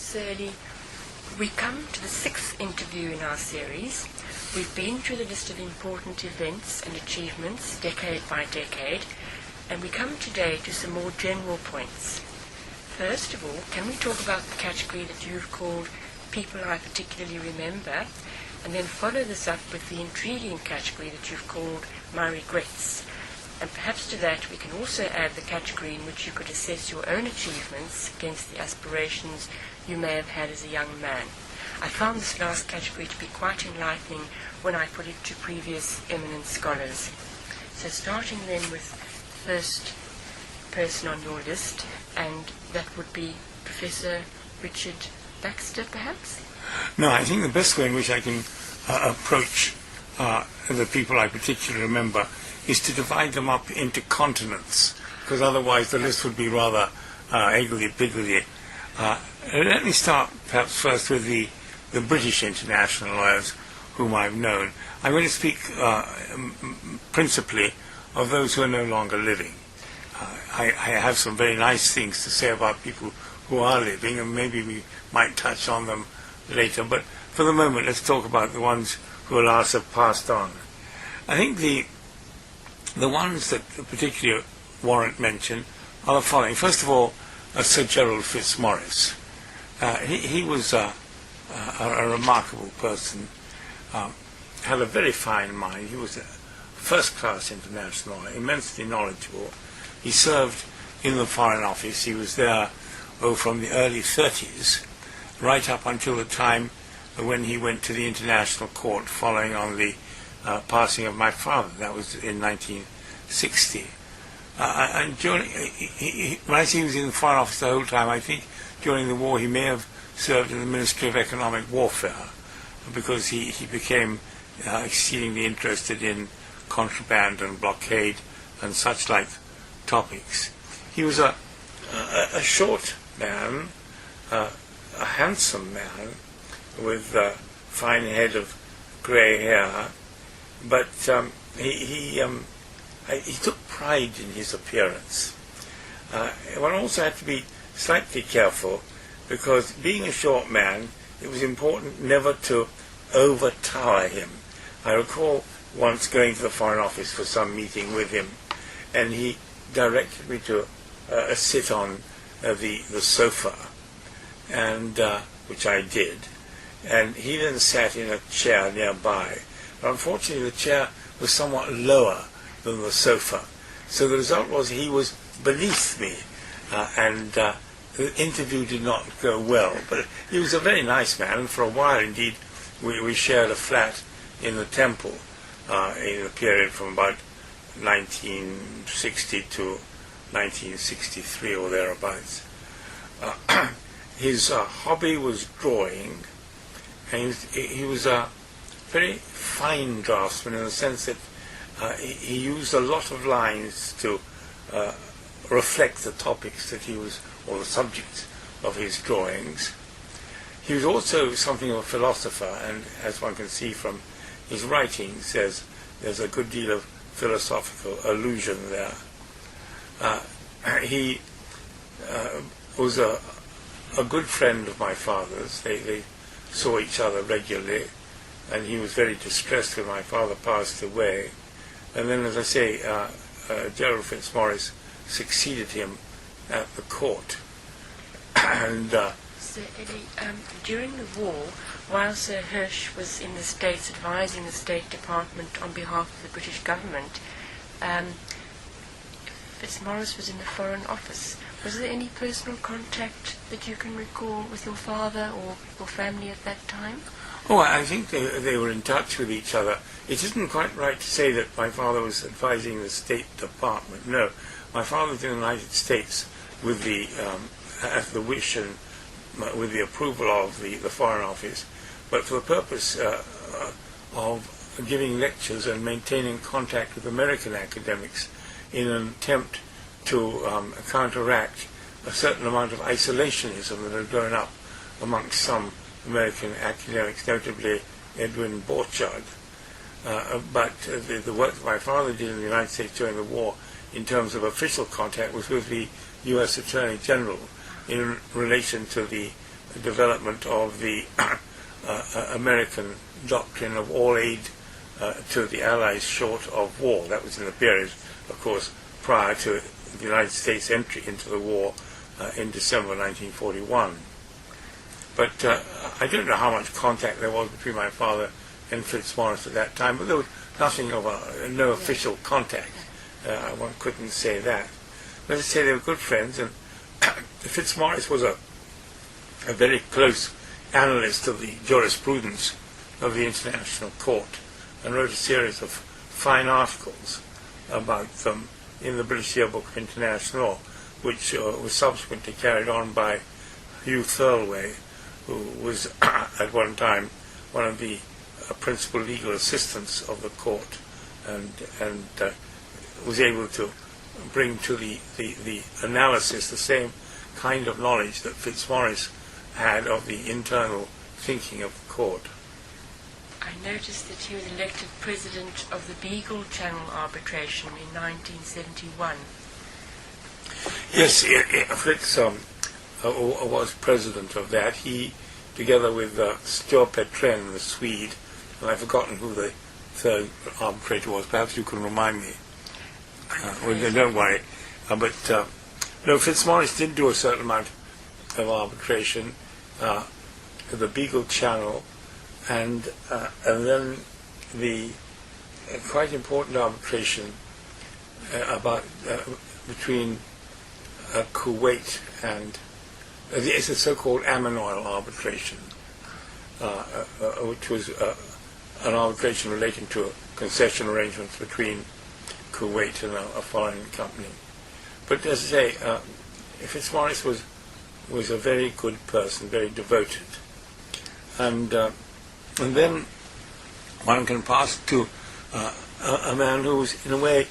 Sir Eli, we come to the sixth interview in our series. We've been through the list of important events and achievements, decade by decade, and we come today to some more general points. First of all, can we talk about the category that you've called People I Particularly Remember, and then follow this up with the intriguing category that you've called My Regrets. And perhaps to that we can also add the category in which you could assess your own achievements against the aspirations you may have had as a young man. I found this last category to be quite enlightening when I put it to previous eminent scholars. So starting then with the first person on your list, and that would be Professor Richard Baxter, perhaps? No, I think the best way in which I can approach the people I particularly remember is to divide them up into continents, because otherwise the list would be rather higgledy-piggledy. Let me start perhaps first with the British international lawyers whom I've known. I'm going to speak principally of those who are no longer living. I have some very nice things to say about people who are living, and maybe we might touch on them later, but for the moment let's talk about the ones who alas have passed on. I think the ones that particularly warrant mention are the following. First of all, Sir Gerald Fitzmaurice. He was a remarkable person, had a very fine mind. He was a first-class international, immensely knowledgeable. He served in the Foreign Office. He was there from the early 30s right up until the time when he went to the International Court following on the passing of my father. That was in 1960. And during, when I say he was in the Foreign Office the whole time, I think during the war he may have served in the Ministry of Economic Warfare, because he became exceedingly interested in contraband and blockade and such like topics. He was a short man, a handsome man with a fine head of grey hair, but he took pride in his appearance. One also had to be slightly careful, because being a short man, it was important never to overtower him. I recall once going to the Foreign Office for some meeting with him, and he directed me to sit on the sofa, and which I did, and he then sat in a chair nearby. But unfortunately the chair was somewhat lower than the sofa, so the result was he was beneath me, and the interview did not go well. But he was a very nice man, and for a while indeed we shared a flat in the Temple in the period from about 1960 to 1963 or thereabouts. His hobby was drawing, and he was a very fine draftsman in the sense that he used a lot of lines to reflect the topics that he was, or the subjects of his drawings. He was also something of a philosopher, and as one can see from his writings, there's a good deal of philosophical allusion there. He was a good friend of my father's. They saw each other regularly, and he was very distressed when my father passed away. And then, as I say, Gerald Fitzmaurice succeeded him at the court. And Sir Eli, during the war, while Sir Hirsch was in the States advising the State Department on behalf of the British government, Fitzmaurice was in the Foreign Office. Was there any personal contact that you can recall with your father or your family at that time? Oh, I think they were in touch with each other. It isn't quite right to say that my father was advising the State Department. No, my father was in the United States with at the wish and with the approval of the Foreign Office, but for the purpose of giving lectures and maintaining contact with American academics in an attempt to counteract a certain amount of isolationism that had grown up amongst some American academics, notably Edwin Borchardt. But the work that my father did in the United States during the war in terms of official contact was with the U.S. Attorney General in relation to the development of the American doctrine of all aid to the Allies short of war. That was in the period, of course, prior to the United States entry into the war in December 1941. But I don't know how much contact there was between my father and Fitzmaurice at that time, but there was nothing of no official contact. One couldn't say that. Let's say they were good friends, and Fitzmaurice was a very close analyst of the jurisprudence of the International Court and wrote a series of fine articles about them in the British Yearbook of International Law, which was subsequently carried on by Hugh Thirlway, who was at one time one of the principal legal assistants of the court, and was able to bring to the analysis the same kind of knowledge that Fitzmaurice had of the internal thinking of the court. I noticed that he was elected president of the Beagle Channel arbitration in 1971. Yes, Fritz was president of that. He, together with Stuart Petren, the Swede, and I've forgotten who the third arbitrator was. Perhaps you can remind me. Well, don't worry. No, Fitzmaurice did do a certain amount of arbitration, the Beagle Channel, and then the quite important arbitration about between Kuwait and it's a so-called Ammon Oil arbitration, which was an arbitration relating to concession arrangements between Kuwait and a foreign company. But as I say, Fitzmaurice was a very good person, very devoted, and then one can pass to a man who was in a way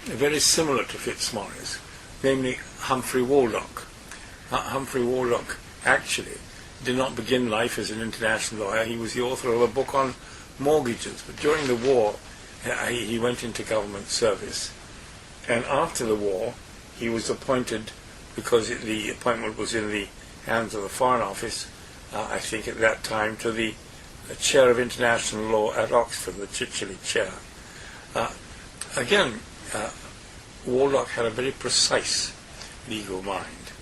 very similar to Fitzmaurice, namely Humphrey Waldock. Humphrey Waldock actually did not begin life as an international lawyer. He was the author of a book on mortgages, but during the war he went into government service, and after the war he was appointed, because the appointment was in the hands of the Foreign Office, I think at that time, to the chair of international law at Oxford, the Chichely chair. Again, Waldock had a very precise legal mind,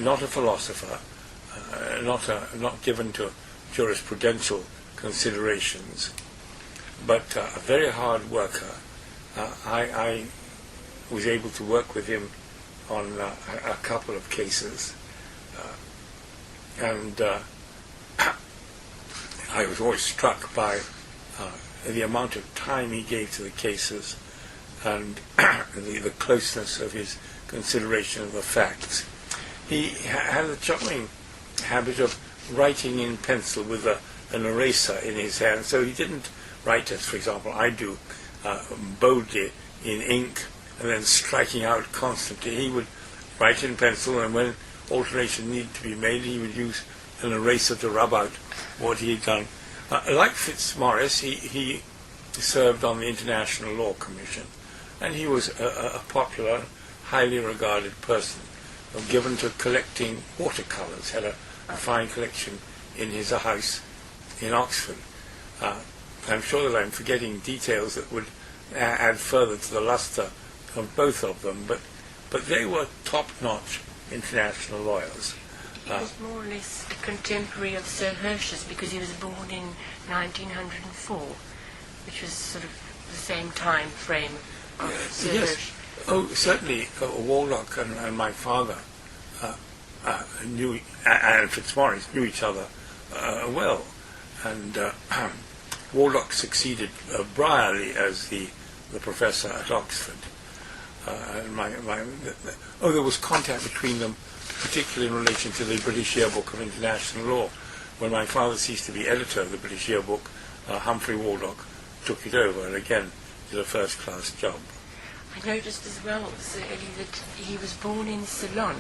not a philosopher, not given to jurisprudential considerations, but a very hard worker. I was able to work with him on a couple of cases, and I was always struck by the amount of time he gave to the cases and the closeness of his consideration of the facts. He had a charming habit of writing in pencil with an eraser in his hand, so he didn't write as, for example, I do, boldly in ink and then striking out constantly. He would write in pencil, and when alteration needed to be made, he would use an eraser to rub out what he had done. Like Fitzmaurice, he served on the International Law Commission, and he was a popular, highly regarded person, given to collecting watercolours. Had a fine collection in his house in Oxford. I'm sure that I'm forgetting details that would add further to the lustre of both of them, but they were top-notch international lawyers. He was more or less a contemporary of Sir Herschel's, because he was born in 1904, which was sort of the same time frame of Sir Herschel. Oh, certainly, Waldock and my father knew, and Fitzmaurice knew each other well, and Waldock succeeded Brierley as the professor at Oxford. There was contact between them, particularly in relation to the British Yearbook of International Law. When my father ceased to be editor of the British Yearbook, Humphrey Waldock took it over, and again did a first-class job. I noticed as well, Sir Eli, that he was born in Ceylon.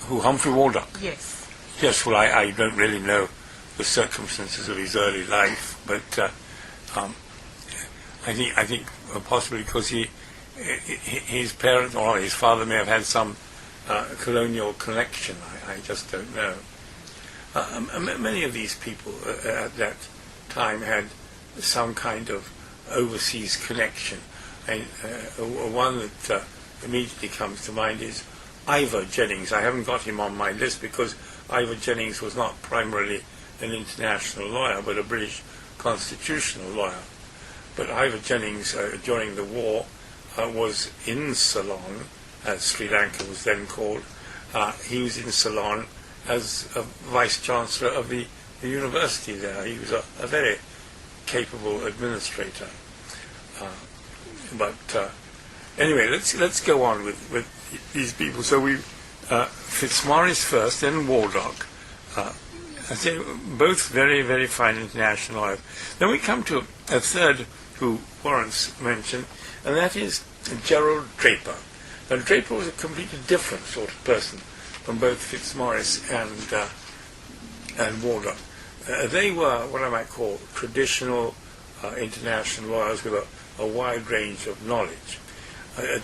Who, Humphrey Waldock? Yes. Yes, well, I don't really know the circumstances of his early life, but I think possibly because his parents or his father may have had some colonial connection. I just don't know. Many of these people at that time had some kind of overseas connection. One that immediately comes to mind is Ivor Jennings. I haven't got him on my list because Ivor Jennings was not primarily an international lawyer, but a British constitutional lawyer. But Ivor Jennings, during the war, was in Ceylon, as Sri Lanka was then called. He was in Ceylon as a vice-chancellor of the university there. He was a very capable administrator. Anyway, let's go on with these people. So we Fitzmaurice first, then Waldock. I say both very, very fine international lawyers. Then we come to a third who warrants mention, and that is Gerald Draper. Now, Draper was a completely different sort of person from both Fitzmaurice and Waldock. They were what I might call traditional international lawyers with a wide range of knowledge.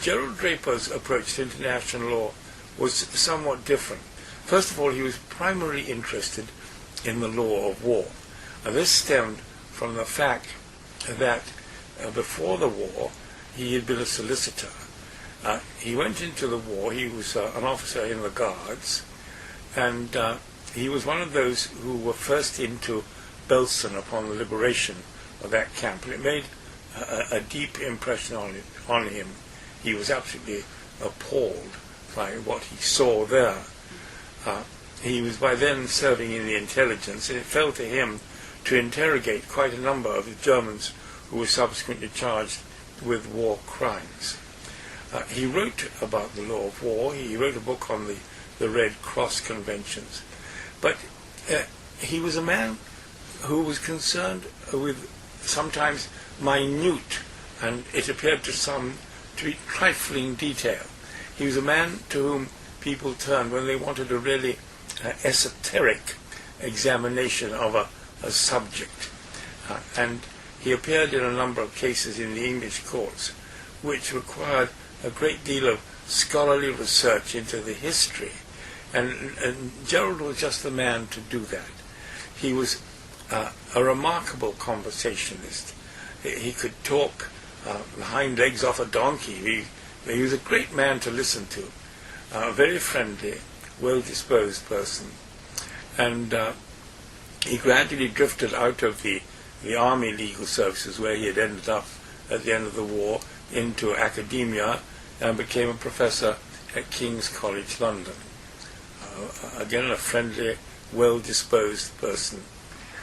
Gerald Draper's approach to international law was somewhat different. First of all, he was primarily interested in the law of war. And this stemmed from the fact that before the war, he had been a solicitor. He went into the war. He was an officer in the Guards, and he was one of those who were first into Belsen upon the liberation of that camp, and it made a deep impression on him. He was absolutely appalled by what he saw there. He was by then serving in the intelligence, and it fell to him to interrogate quite a number of the Germans who were subsequently charged with war crimes. He wrote about the law of war. He wrote a book on the Red Cross conventions. But he was a man who was concerned with sometimes minute, and it appeared to some to be trifling detail. He was a man to whom people turned when they wanted a really esoteric examination of a subject. And he appeared in a number of cases in the English courts which required a great deal of scholarly research into the history. And Gerald was just the man to do that. He was a remarkable conversationalist. He could talk the hind legs off a donkey. He was a great man to listen to. A very friendly, well-disposed person. And he gradually drifted out of the army legal services, where he had ended up at the end of the war, into academia and became a professor at King's College London. Again, a friendly, well-disposed person.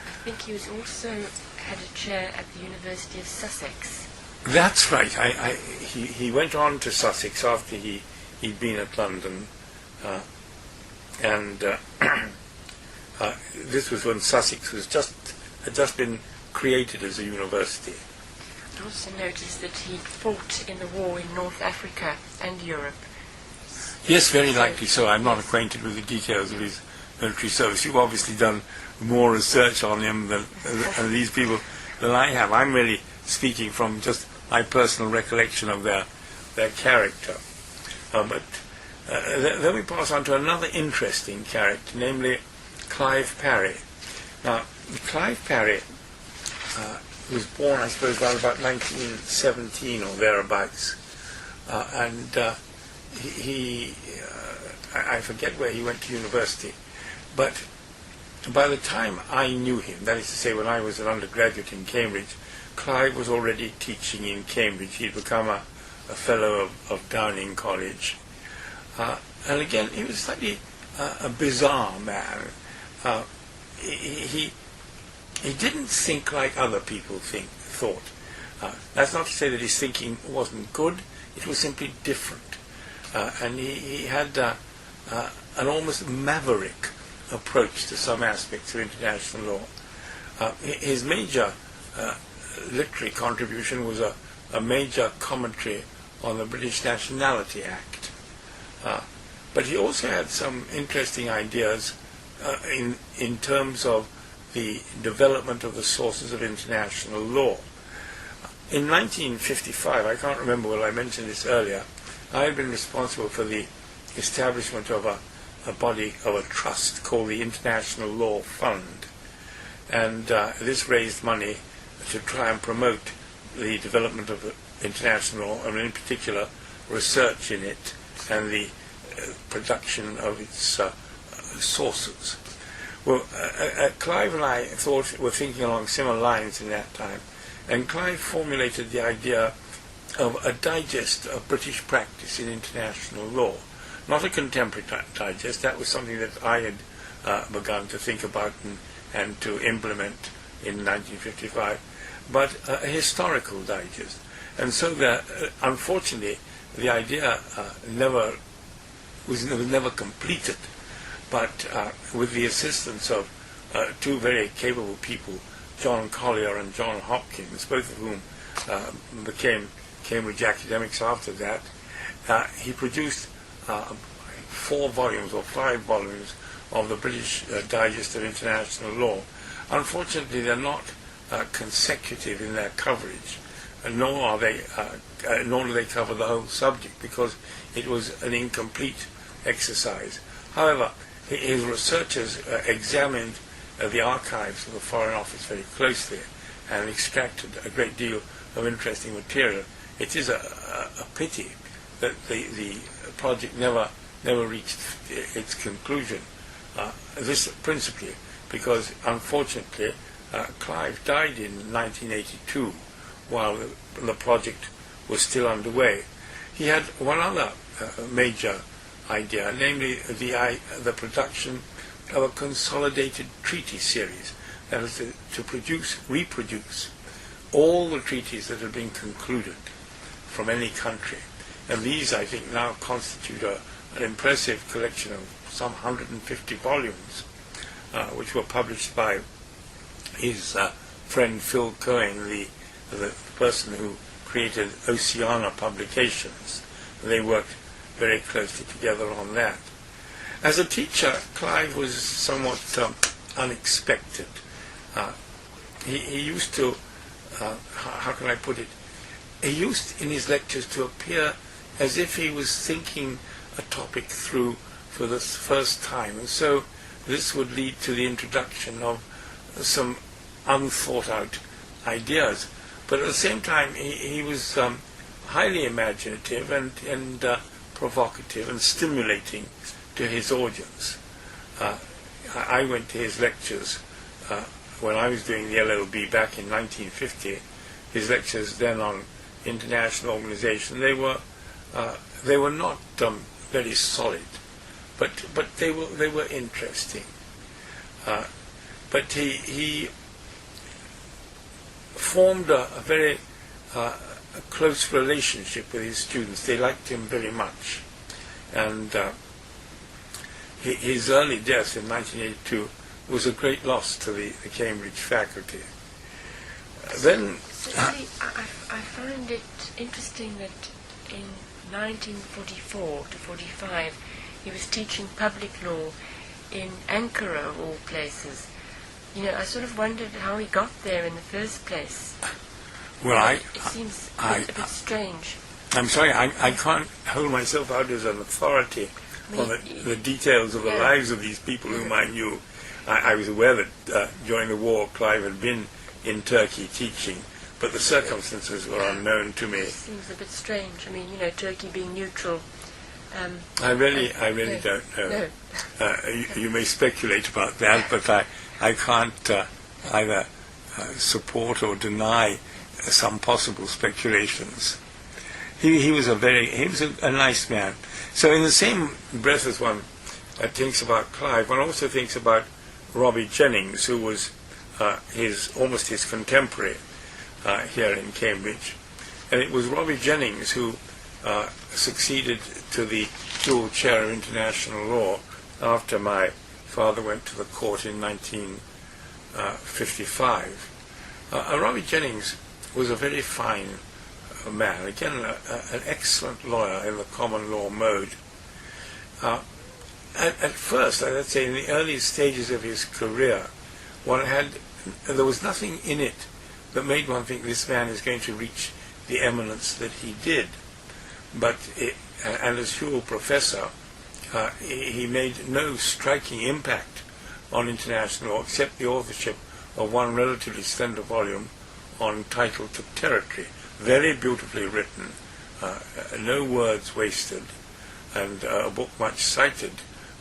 I think he was also had a chair at the University of Sussex. That's right. He went on to Sussex after he'd been at London, and this was when Sussex had just been created as a university. I also noticed that he fought in the war in North Africa and Europe. Yes, very likely so. I'm not acquainted with the details of his military service. You've obviously done more research on him than these people than I have. I'm really speaking from just my personal recollection of their character. But then we pass on to another interesting character, namely Clive Parry. Now, Clive Parry was born, I suppose, around about 1917 or thereabouts, and I forget where he went to university, but by the time I knew him, that is to say when I was an undergraduate in Cambridge, Clive was already teaching in Cambridge. He'd become a fellow of Downing College. And again, he was slightly a bizarre man. He didn't think like other people thought. That's not to say that his thinking wasn't good. It was simply different. And he had an almost maverick approach to some aspects of international law. His major literary contribution was a major commentary on the British Nationality Act. But he also had some interesting ideas in terms of the development of the sources of international law. In 1955, I can't remember whether I mentioned this earlier, I had been responsible for the establishment of a body of a trust called the International Law Fund. And this raised money to try and promote the development of international law, and in particular research in it and the production of its sources. Well, Clive and I were thinking along similar lines in that time, and Clive formulated the idea of a digest of British practice in international law. Not a contemporary digest, that was something that I had begun to think about and to implement in 1955, but a historical digest. And so unfortunately, the idea was never completed, but with the assistance of two very capable people, John Collier and John Hopkins, both of whom became Cambridge academics after that, he produced 4 volumes or 5 volumes of the British Digest of International Law. Unfortunately, they're not consecutive in their coverage, nor do they cover the whole subject, because it was an incomplete exercise. However, his researchers examined the archives of the Foreign Office very closely and extracted a great deal of interesting material. It is a pity that the project never reached its conclusion. This principally because, unfortunately, Clive died in 1982 while the project was still underway. He had one other major idea, namely the production of a consolidated treaty series, that is to reproduce all the treaties that had been concluded from any country. And these, I think, now constitute an impressive collection of some 150 volumes, which were published by his friend Phil Cohen, the person who created Oceana Publications. They worked very closely together on that. As a teacher, Clive was somewhat unexpected. He used to, how can I put it, he used in his lectures to appear as if he was thinking a topic through for the first time, and so this would lead to the introduction of some unthought out ideas. But at the same time, he was highly imaginative and provocative and stimulating to his audience. I went to his lectures when I was doing the LLB back in 1950. His lectures then on international organization, they were not very solid, but they were interesting. But he formed a very close relationship with his students. They liked him very much, and his early death in 1982 was a great loss to the Cambridge faculty. Then Certainly, I find it interesting that in 1944 to 45 he was teaching public law in Ankara, of all places. You know, I sort of wondered how he got there in the first place. Well, it seems a bit strange. I'm sorry, I can't hold myself out as an authority on the details of the lives of these people whom I knew. I was aware that during the war Clive had been in Turkey teaching, but the circumstances were unknown to me. It seems a bit strange. I mean, you know, Turkey being neutral. I really don't know. No. You may speculate about that, but I can't either support or deny some possible speculations. He was a nice man. So in the same breath as one thinks about Clive, one also thinks about Robbie Jennings, who was almost his contemporary here in Cambridge. And it was Robbie Jennings who succeeded to the dual chair of international law after my father went to the court in 1955. Robbie Jennings was a very fine man, again an excellent lawyer in the common law mode. At first, let's say in the early stages of his career, there was nothing in it that made one think this man is going to reach the eminence that he did. But and as Huell Professor, he made no striking impact on international law except the authorship of one relatively slender volume on title to territory, very beautifully written, no words wasted, and a book much cited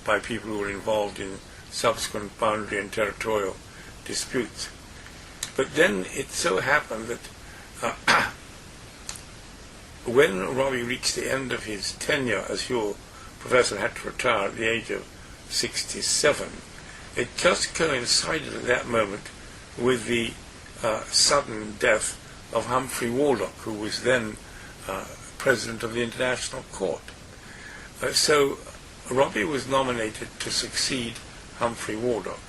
by people who were involved in subsequent boundary and territorial disputes. But then it so happened that when Robbie reached the end of his tenure as Whewell Professor had to retire at the age of 67, it just coincided at that moment with the sudden death of Humphrey Waldock, who was then President of the International Court. So Robbie was nominated to succeed Humphrey Waldock.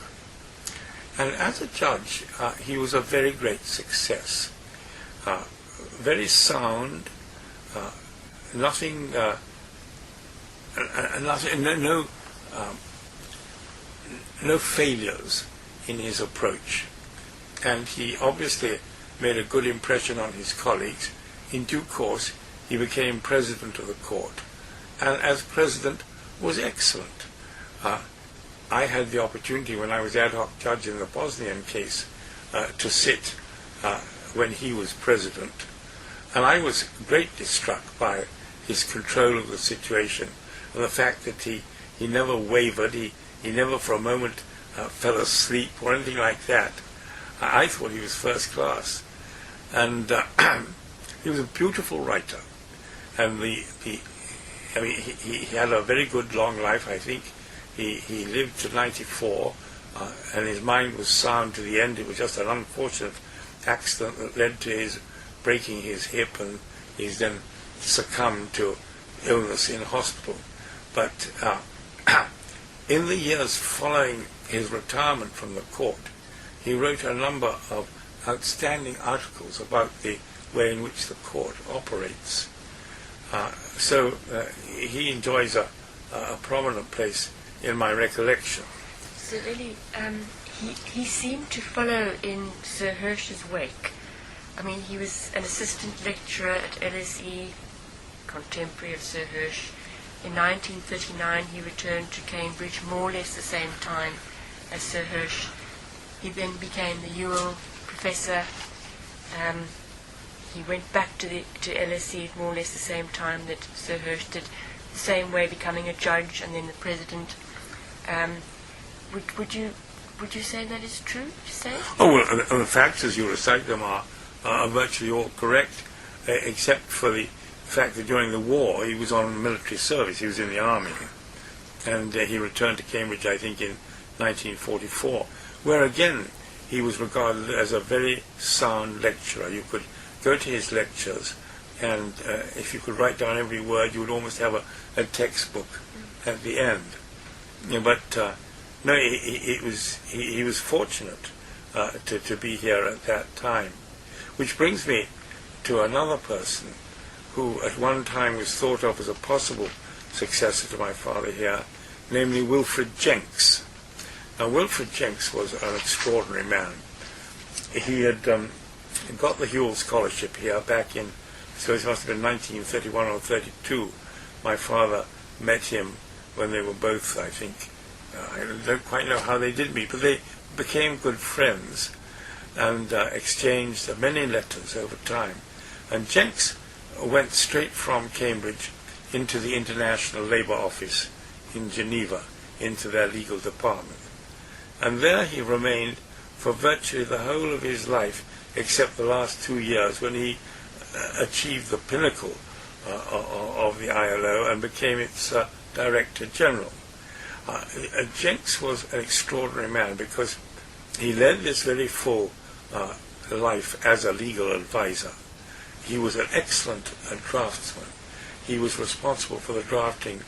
And as a judge, he was a very great success. Very sound, nothing, no failures in his approach. And he obviously made a good impression on his colleagues. In due course, he became president of the court, and as president was excellent. I had the opportunity when I was ad hoc judge in the Bosnian case to sit when he was president, and I was greatly struck by his control of the situation and the fact that he never wavered, he never for a moment fell asleep or anything like that. I thought he was first class, and he was a beautiful writer, and he had a very good long life. I think he lived to 94, and his mind was sound to the end. It was just an unfortunate accident that led to his breaking his hip, and he's then succumbed to illness in hospital. But in the years following his retirement from the court, he wrote a number of outstanding articles about the way in which the court operates. So he enjoys a prominent place in my recollection. So really, he seemed to follow in Sir Hirsch's wake. I mean, he was an assistant lecturer at LSE, contemporary of Sir Hirsch. In 1939, he returned to Cambridge, more or less the same time as Sir Hirsch. He then became the Whewell Professor. He went back to LSE at more or less the same time that Sir Hirsch did, the same way, becoming a judge and then the president. Would you say that is true to say? Oh, well, the facts as you recite them are virtually all correct, except for the fact that during the war he was on military service. He was in the army, and he returned to Cambridge, I think, in 1944, where again he was regarded as a very sound lecturer. You could go to his lectures, and if you could write down every word, you would almost have a textbook at the end. But no, he was fortunate to be here at that time. Which brings me to another person who at one time was thought of as a possible successor to my father here, namely Wilfred Jenks. Now, Wilfred Jenks was an extraordinary man. He had got the Whewell Scholarship here back in, so it must have been 1931 or 32. My father met him when they were both, I think, I don't quite know how they did meet, but they became good friends and exchanged many letters over time. And Jenks went straight from Cambridge into the International Labour Office in Geneva, into their legal department. And there he remained for virtually the whole of his life, except the last 2 years when he achieved the pinnacle of the ILO and became its Director General. Jenks was an extraordinary man because he led this very full life as a legal advisor. He was an excellent draftsman. He was responsible for the drafting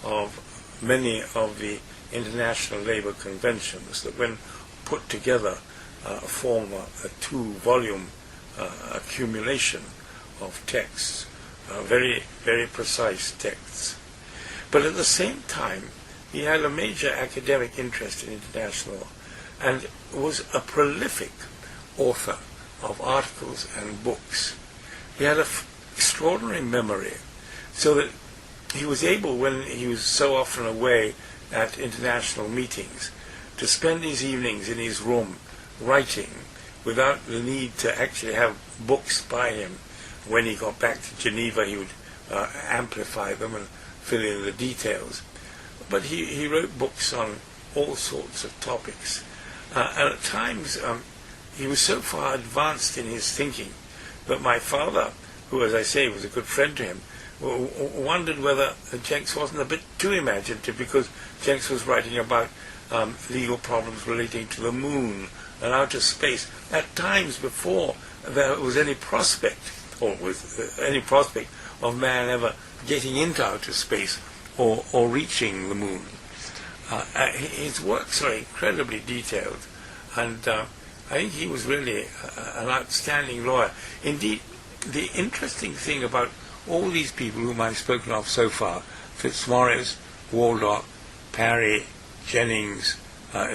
of many of the international labor conventions that, when put together, form a 2-volume accumulation of texts, very, very precise texts. But at the same time, he had a major academic interest in international law and was a prolific author of articles and books. He had an extraordinary memory, so that he was able, when he was so often away at international meetings, to spend his evenings in his room writing without the need to actually have books by him. When he got back to Geneva, he would amplify them and fill in the details. But he wrote books on all sorts of topics. And at times, he was so far advanced in his thinking that my father, who, as I say, was a good friend to him, wondered whether Jenks wasn't a bit too imaginative, because Jenks was writing about legal problems relating to the moon and outer space at times before there was any prospect, or with any prospect of man ever getting into outer space or reaching the moon. His works are incredibly detailed, and I think he was really an outstanding lawyer. Indeed, the interesting thing about all these people whom I've spoken of so far, Fitzmaurice, Waldock, Parry, Jennings,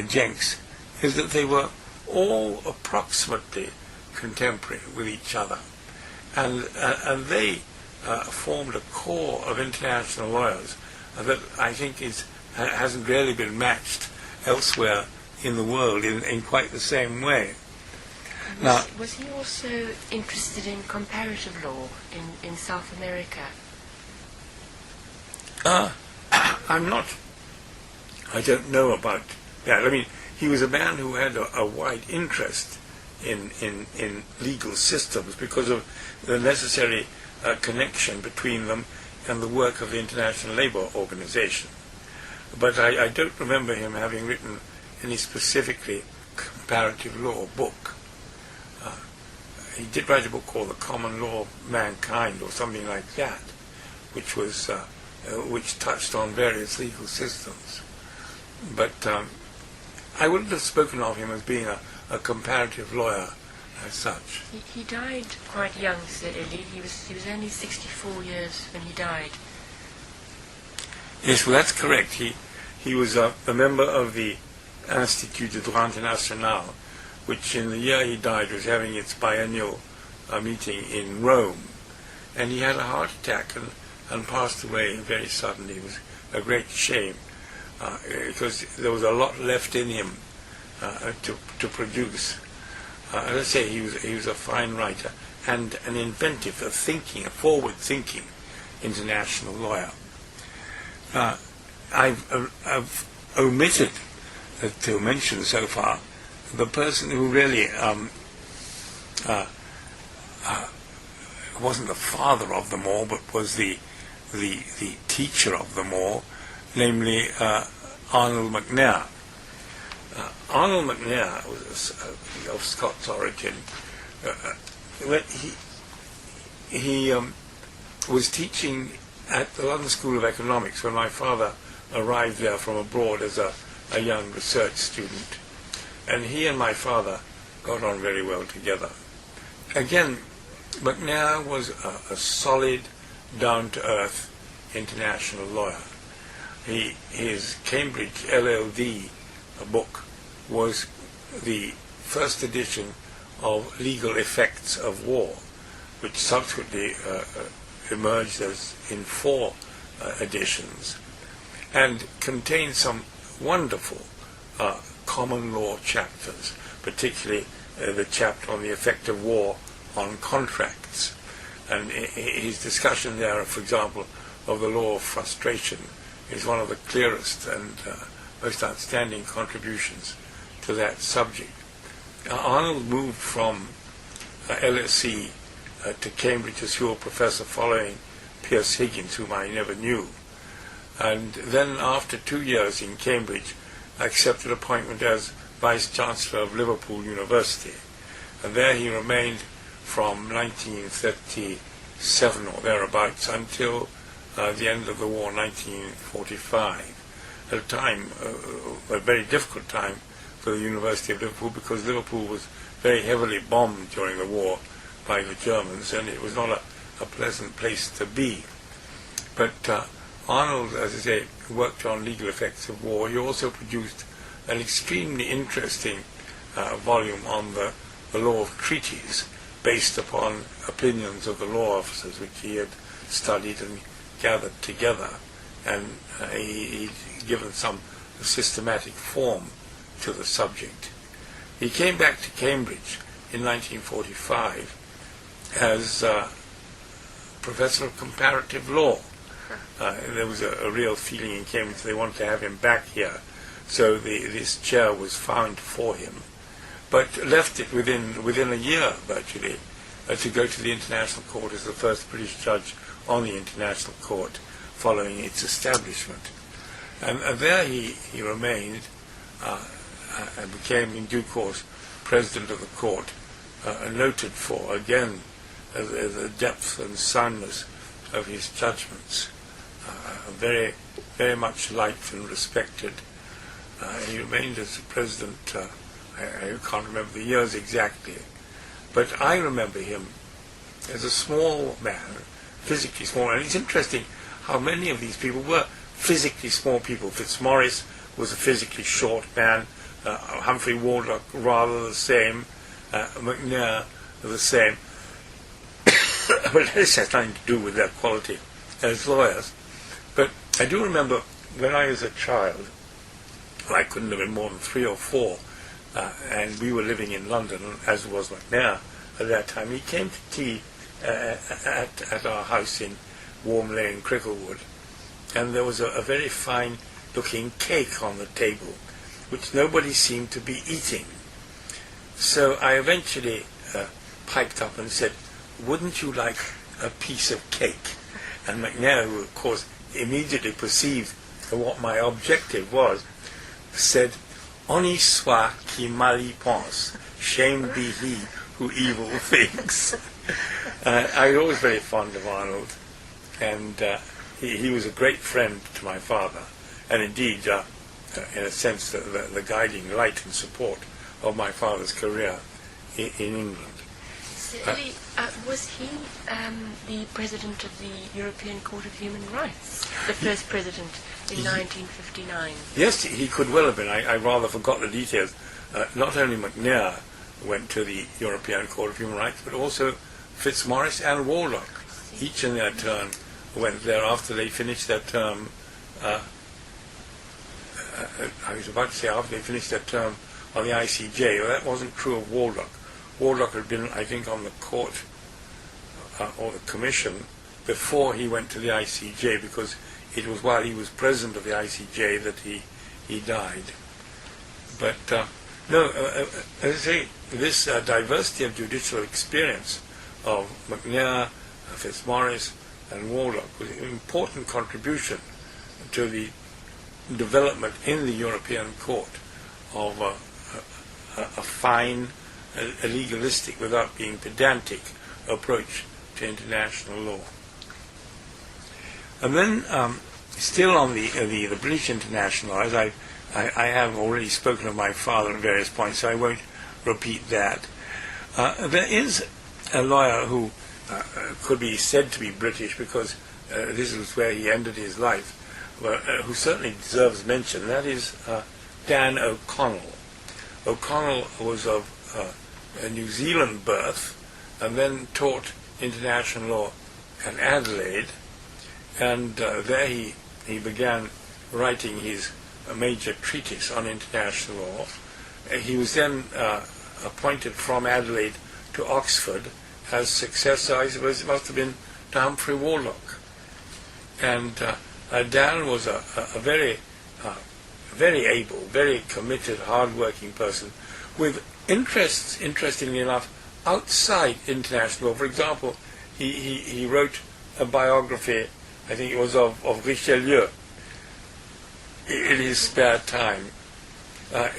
Jenks, is that they were all approximately contemporary with each other. And they formed a core of international lawyers that I think hasn't really been matched elsewhere in the world in quite the same way. Was he also interested in comparative law in South America? I don't know about that. I mean, he was a man who had a wide interest in legal systems because of the necessary connection between them and the work of the International Labour Organization. But I don't remember him having written any specifically comparative law book. He did write a book called The Common Law of Mankind, or something like that, which touched on various legal systems. But I wouldn't have spoken of him as being a comparative lawyer as such. He died quite young, Sir Eli. He was only 64 years when he died. Yes, well, that's correct. He was a member of the Institut de Droit International, which in the year he died was having its biennial meeting in Rome. And he had a heart attack and passed away very suddenly. It was a great shame, because there was a lot left in him to produce. As I say, he was a fine writer and an inventive, a forward-thinking international lawyer. I've omitted to mention so far the person who really wasn't the father of them all, but was the teacher of them all, namely Arnold MacNair. Arnold MacNair was of Scots origin. He was teaching at the London School of Economics when my father arrived there from abroad as a young research student. And he and my father got on very well together. Again, MacNair was a solid, down-to-earth international lawyer. His Cambridge LLD book was the first edition of Legal Effects of War, which subsequently emerged as in 4 editions, and contained some wonderful common law chapters, particularly the chapter on the effect of war on contracts. And his discussion there, for example, of the law of frustration is one of the clearest and most outstanding contributions to that subject. Arnold moved from LSE to Cambridge as Full Professor following Pierce Higgins, whom I never knew. And then after 2 years in Cambridge, accepted appointment as Vice-Chancellor of Liverpool University. And there he remained from 1937 or thereabouts until the end of the war, 1945. At a time, a very difficult time for the University of Liverpool, because Liverpool was very heavily bombed during the war by the Germans, and it was not a pleasant place to be. But Arnold, as I say, worked on legal effects of war. He also produced an extremely interesting volume on the law of treaties, based upon opinions of the law officers which he had studied and gathered together, and he'd given some systematic form to the subject. He came back to Cambridge in 1945 as Professor of Comparative Law. There was a real feeling in Cambridge they wanted to have him back here, so this chair was found for him, but left it within a year virtually to go to the International Court as the first British judge on the International Court following its establishment. And there he remained and became in due course President of the Court, noted for, again, the depth and soundness of his judgments. Very, very much liked and respected. He remained as President, I can't remember the years exactly, but I remember him as a small man, physically small, and it's interesting how many of these people were physically small people. Fitzmaurice was a physically short man, Humphrey Wardlock rather the same, McNair the same, but this has nothing to do with their quality as lawyers. But I do remember when I was a child, I couldn't have been more than 3 or 4, and we were living in London, as was McNair at that time. He came to tea at our house in Warm Lane, Cricklewood, and there was a very fine-looking cake on the table, which nobody seemed to be eating. So I eventually piped up and said, "Wouldn't you like a piece of cake?" And McNair, who of course immediately perceived what my objective was, said, "Honi soit qui mal y pense, shame be he who evil thinks." I was always very fond of Arnold, and he was a great friend to my father, and indeed, in a sense, the guiding light and support of my father's career in England. Sir Eli, was he the president of the European Court of Human Rights, the first president in 1959? Yes, he could well have been. I rather forgot the details. Not only McNair went to the European Court of Human Rights, but also Fitzmaurice and Wardlock. Each in their turn went there after they finished their term. I was about to say after they finished their term on the ICJ. Well, that wasn't true of Wardlock. Wardlock had been, I think, on the court or the commission before he went to the ICJ, because it was while he was president of the ICJ that he died. But as I say, this diversity of judicial experience of McNair, Fitzmaurice, and Wardlock was an important contribution to the development in the European Court of a fine, a legalistic, without being pedantic, approach to international law. And then, still on the British international law, as I have already spoken of my father at various points, so I won't repeat that. There is a lawyer who could be said to be British, because this is where he ended his life, but who certainly deserves mention. That is Dan O'Connell. O'Connell was of a New Zealand birth, and then taught international law at Adelaide, and there he began writing his major treatise on international law. He was then appointed from Adelaide to Oxford as successor, I suppose it must have been, to Humphrey Wardlock. And Dan was a very able, very committed, hard-working person with interests, interestingly enough, outside international law. For example, he wrote a biography, I think it was of Richelieu, in his spare time.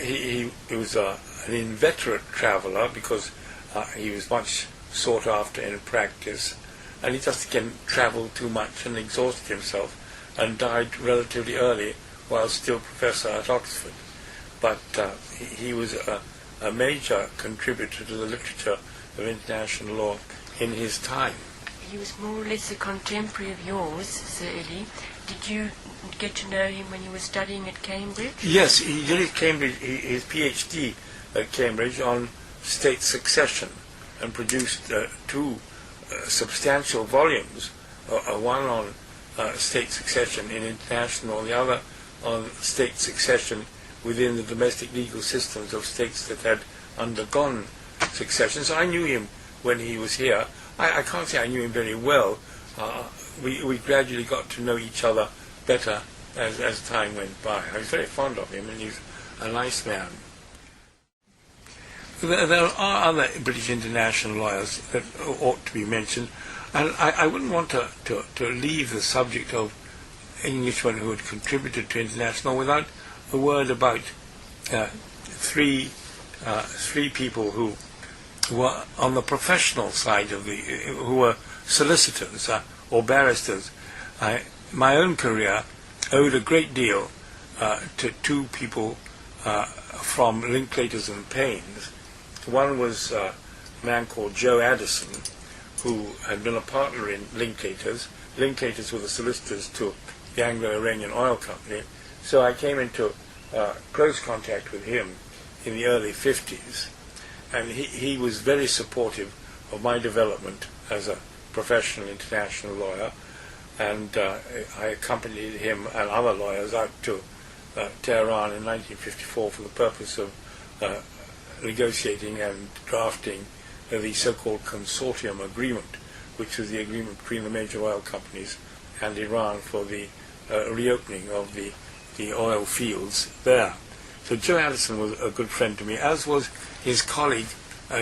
He was an inveterate traveller, because he was much sought after in practice, and he just again travelled too much and exhausted himself, and died relatively early while still professor at Oxford. But he was a major contributor to the literature of international law in his time. He was more or less a contemporary of yours, Sir Eli. Did you get to know him when you were studying at Cambridge? Yes, he did his PhD at Cambridge on state succession, and produced 2 substantial volumes, one on state succession in international, the other on state succession within the domestic legal systems of states that had undergone succession. So I knew him when he was here. I can't say I knew him very well. We gradually got to know each other better as time went by. I was very fond of him, and he's a nice man. There are other British international lawyers that ought to be mentioned, and I wouldn't want to leave the subject of Englishmen who had contributed to international without a word about three people who were on the professional side who were solicitors or barristers. My own career owed a great deal to two people from Linklaters and Paynes. One was a man called Joe Addison, who had been a partner in Linklaters. Linklaters were the solicitors to the Anglo-Iranian Oil Company. So I came into close contact with him in the early 50s. And he was very supportive of my development as a professional international lawyer. And I accompanied him and other lawyers out to Tehran in 1954 for the purpose of negotiating and drafting the so-called consortium agreement, which was the agreement between the major oil companies and Iran for the reopening of the oil fields there. So Joe Addison was a good friend to me, as was his colleague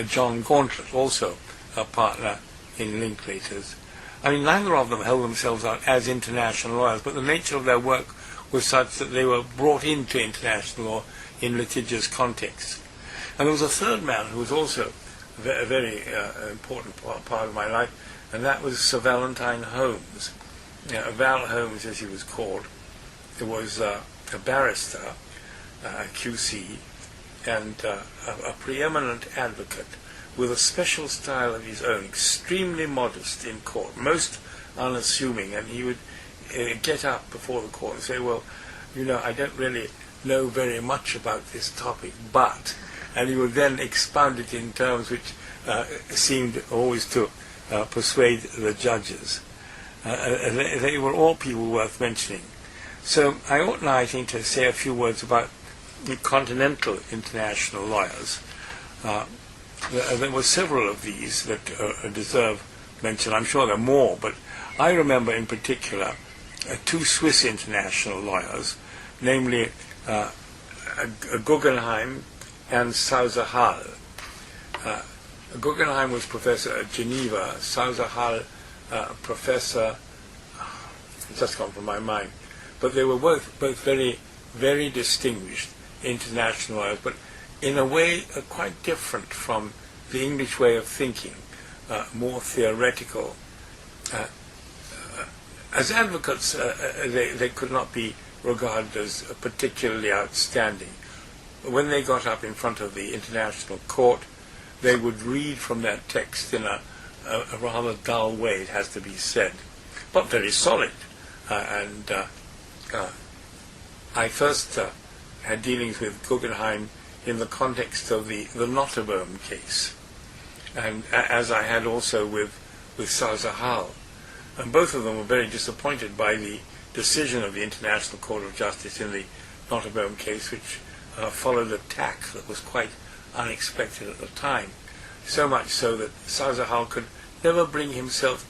John Gauntlet, also a partner in Linklaters. I mean, neither of them held themselves out as international lawyers, but the nature of their work was such that they were brought into international law in litigious contexts. And there was a third man who was also a very important part of my life, and that was Sir Valentine Holmes. Val Holmes, as he was called. He was a barrister, QC, and a preeminent advocate with a special style of his own, extremely modest in court, most unassuming, and he would get up before the court and say, well, I don't really know very much about this topic, but, and he would then expound it in terms which seemed always to persuade the judges. They were all people worth mentioning. So I ought now, I think, to say a few words about the continental international lawyers. There were several of these that deserve mention. I'm sure there are more, but I remember in particular two Swiss international lawyers, namely Guggenheim and Sauser-Hall. Guggenheim was professor at Geneva, Sauser-Hall professor, it's just gone from my mind, but they were both very, very distinguished international lawyers, but in a way quite different from the English way of thinking, more theoretical. As advocates, they could not be regarded as particularly outstanding. When they got up in front of the international court, they would read from their text in a rather dull way, it has to be said, but very solid. I first had dealings with Guggenheim in the context of the Lauterpacht case, and as I had also with Sauser-Hall. And both of them were very disappointed by the decision of the International Court of Justice in the Lauterpacht case, which followed a tack that was quite unexpected at the time. So much so that Sauser-Hall could never bring himself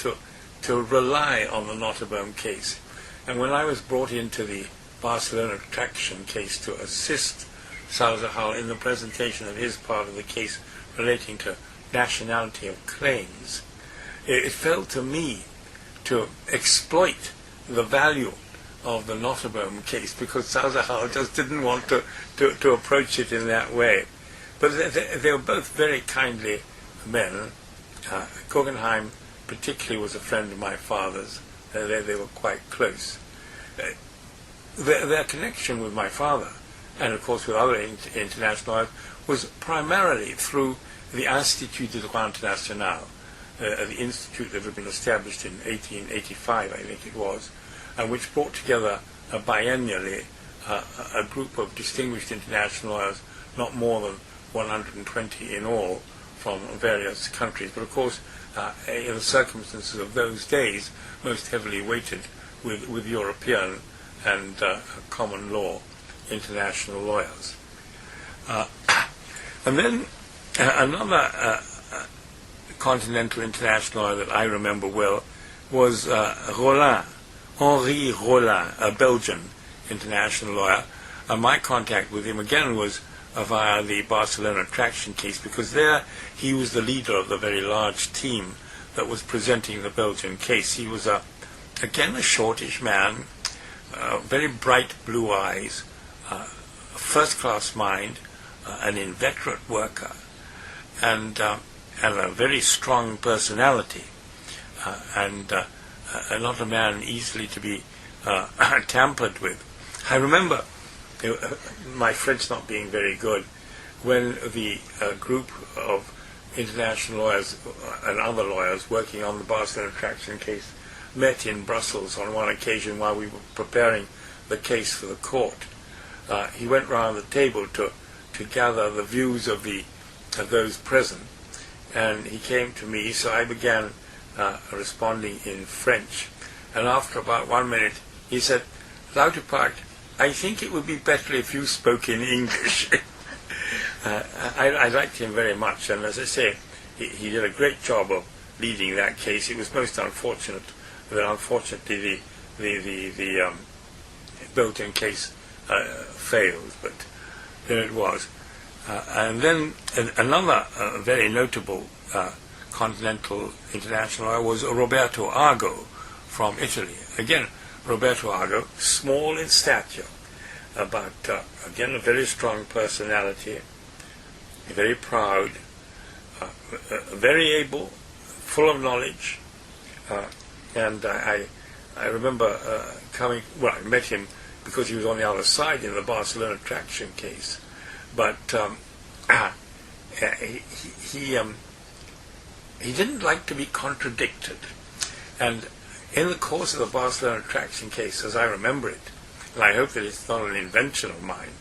to rely on the Lauterpacht case. And when I was brought into the Barcelona traction case to assist Sauser-Hall in the presentation of his part of the case relating to nationality of claims, it fell to me to exploit the value of the Lauterpacht case, because Sauser-Hall just didn't want to approach it in that way. But they were both very kindly men. Guggenheim particularly was a friend of my father's. They were quite close. Their connection with my father, and of course with other international lawyers, was primarily through the Institut de Droit International, the institute that had been established in 1885, I think it was, and which brought together biennially a group of distinguished international lawyers, not more than 120 in all, from various countries. But of course, in the circumstances of those days, most heavily weighted with European and common law international lawyers. And then another continental international lawyer that I remember well was Henri Rollin, a Belgian international lawyer. My contact with him again was via the Barcelona traction case, because there he was the leader of the very large team that was presenting the Belgian case. He was again a shortish man, very bright blue eyes, first-class mind, an inveterate worker, and a very strong personality, and not a man easily to be tampered with. I remember, my French not being very good, when the group of international lawyers and other lawyers working on the Barcelona traction case met in Brussels on one occasion while we were preparing the case for the court. He went round the table to gather the views of those present, and he came to me, so I began responding in French, and after about 1 minute he said, "Lauterpacht, I think it would be better if you spoke in English." I liked him very much, and as I say, he did a great job of leading that case. It was most unfortunate that unfortunately the Belgian case failed, but there it was. And then another very notable continental international lawyer was Roberto Argo from Italy. Again, Roberto Argo, small in stature, but again a very strong personality, very proud, very able, full of knowledge, and I remember I met him because he was on the other side in the Barcelona traction case, but he didn't like to be contradicted, and in the course of the Barcelona traction case, as I remember it, and I hope that it's not an invention of mine,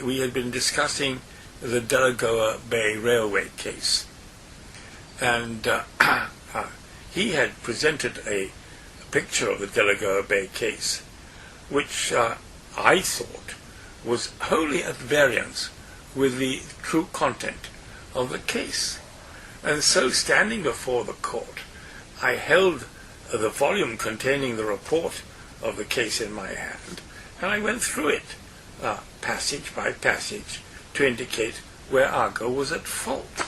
we had been discussing the Delagoa Bay Railway case, and he had presented a picture of the Delagoa Bay case, which I thought was wholly at variance with the true content of the case. And so, standing before the court, I held the volume containing the report of the case in my hand, and I went through it, passage by passage, to indicate where Argo was at fault.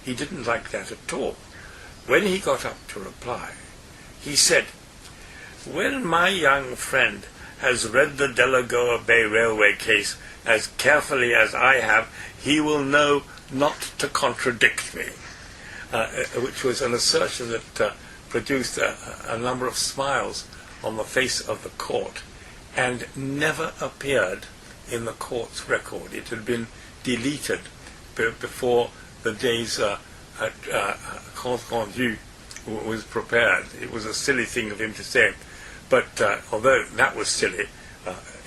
He didn't like that at all. When he got up to reply, he said, "When my young friend has read the Delagoa Bay Railway case as carefully as I have, he will know not to contradict me," which was an assertion that produced a number of smiles on the face of the court, and never appeared in the court's record. It had been deleted before the day's compte rendu was prepared. It was a silly thing of him to say, but although that was silly,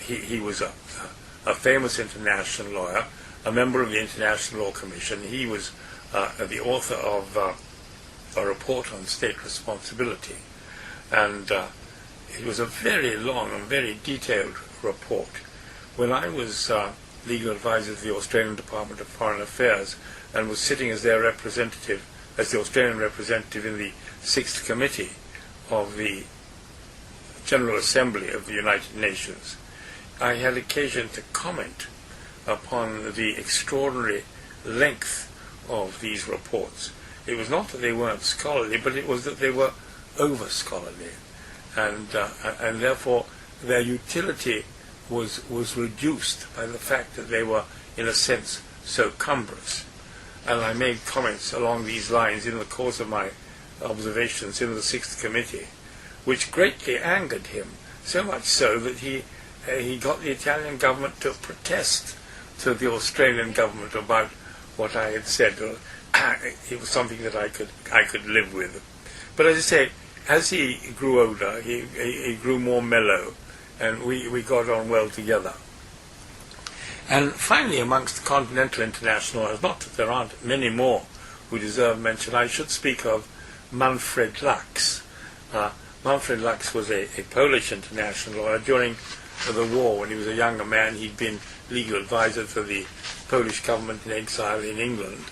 he was a famous international lawyer, a member of the International Law Commission. He was the author of a report on state responsibility, and it was a very long and very detailed report. When I was legal advisor to the Australian Department of Foreign Affairs and was sitting as their representative, as the Australian representative in the Sixth Committee of the General Assembly of the United Nations, I had occasion to comment upon the extraordinary length of these reports. It was not that they weren't scholarly, but it was that they were over-scholarly, and therefore their utility was reduced by the fact that they were, in a sense, so cumbrous. And I made comments along these lines in the course of my observations in the Sixth Committee, which greatly angered him, so much so that he got the Italian government to protest to the Australian government about what I had said. It was something that I could live with. But as I say, as he grew older, he grew more mellow, and we got on well together. And finally, amongst continental international lawyers, not that there aren't many more who deserve mention, I should speak of Manfred Lachs, Manfred Lux was a Polish international lawyer. During the war, when he was a younger man, he'd been legal advisor for the Polish government in exile in England.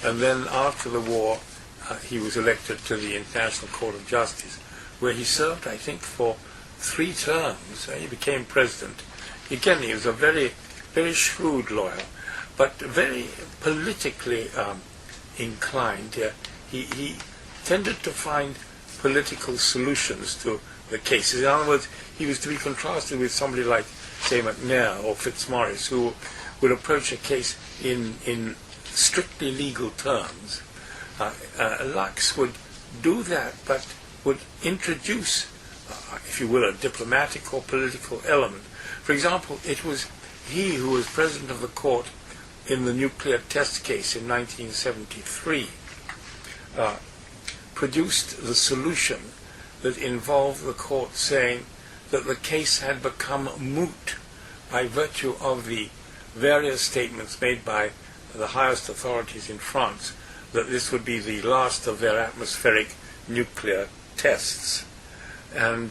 And then after the war, he was elected to the International Court of Justice, where he served, I think, for 3 terms. He became president. Again, he was a very, very shrewd lawyer, but very politically inclined. He tended to find political solutions to the cases. In other words, he was to be contrasted with somebody like, say, McNair or Fitzmaurice, who would approach a case in strictly legal terms. Lux would do that, but would introduce, if you will, a diplomatic or political element. For example, it was he who was president of the court in the nuclear test case in 1973, produced the solution that involved the court saying that the case had become moot by virtue of the various statements made by the highest authorities in France that this would be the last of their atmospheric nuclear tests. And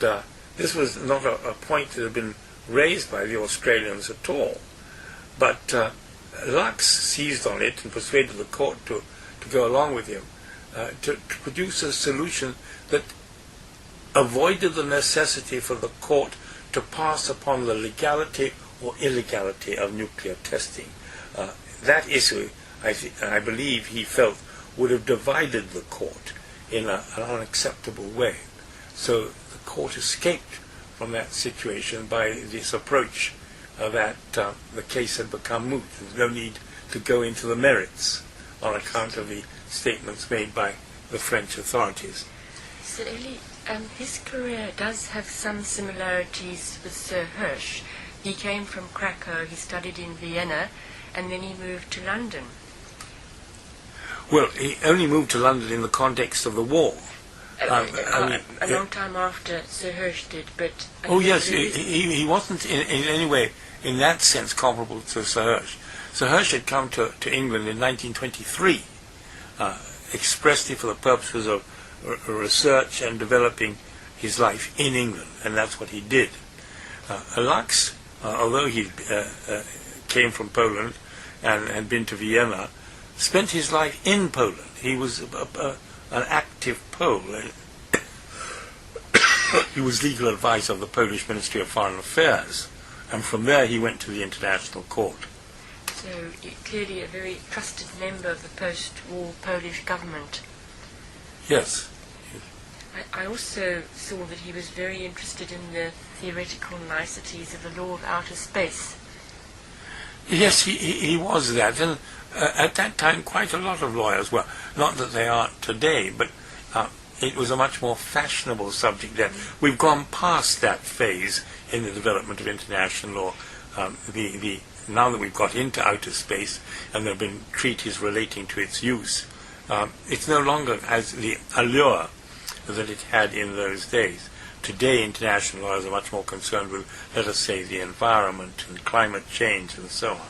this was not a point that had been raised by the Australians at all. But Lux seized on it and persuaded the court to go along with him, to produce a solution that avoided the necessity for the court to pass upon the legality or illegality of nuclear testing. That issue, I believe, he felt would have divided the court in an unacceptable way. So the court escaped from that situation by this approach that the case had become moot. There's no need to go into the merits on account of the statements made by the French authorities. Sir Eli, his career does have some similarities with Sir Hirsch. He came from Krakow, he studied in Vienna, and then he moved to London. Well, he only moved to London in the context of the war. A long time after Sir Hirsch did, but... Oh yes, he wasn't in any way, in that sense, comparable to Sir Hirsch. Sir Hirsch had come to England in 1923, expressly for the purposes of research and developing his life in England, and that's what he did. Lux, although he came from Poland and had been to Vienna, spent his life in Poland. He was an active Pole. He was legal advisor of the Polish Ministry of Foreign Affairs, and from there he went to the International Court. So clearly a very trusted member of the post-war Polish government. Yes. I also saw that he was very interested in the theoretical niceties of the law of outer space. Yes, he was that, and at that time quite a lot of lawyers were. Not that they aren't today, but it was a much more fashionable subject then. We've gone past that phase in the development of international law. Now that we've got into outer space and there have been treaties relating to its use, it's no longer has the allure that it had in those days. Today, international lawyers are much more concerned with, let us say, the environment and climate change and so on.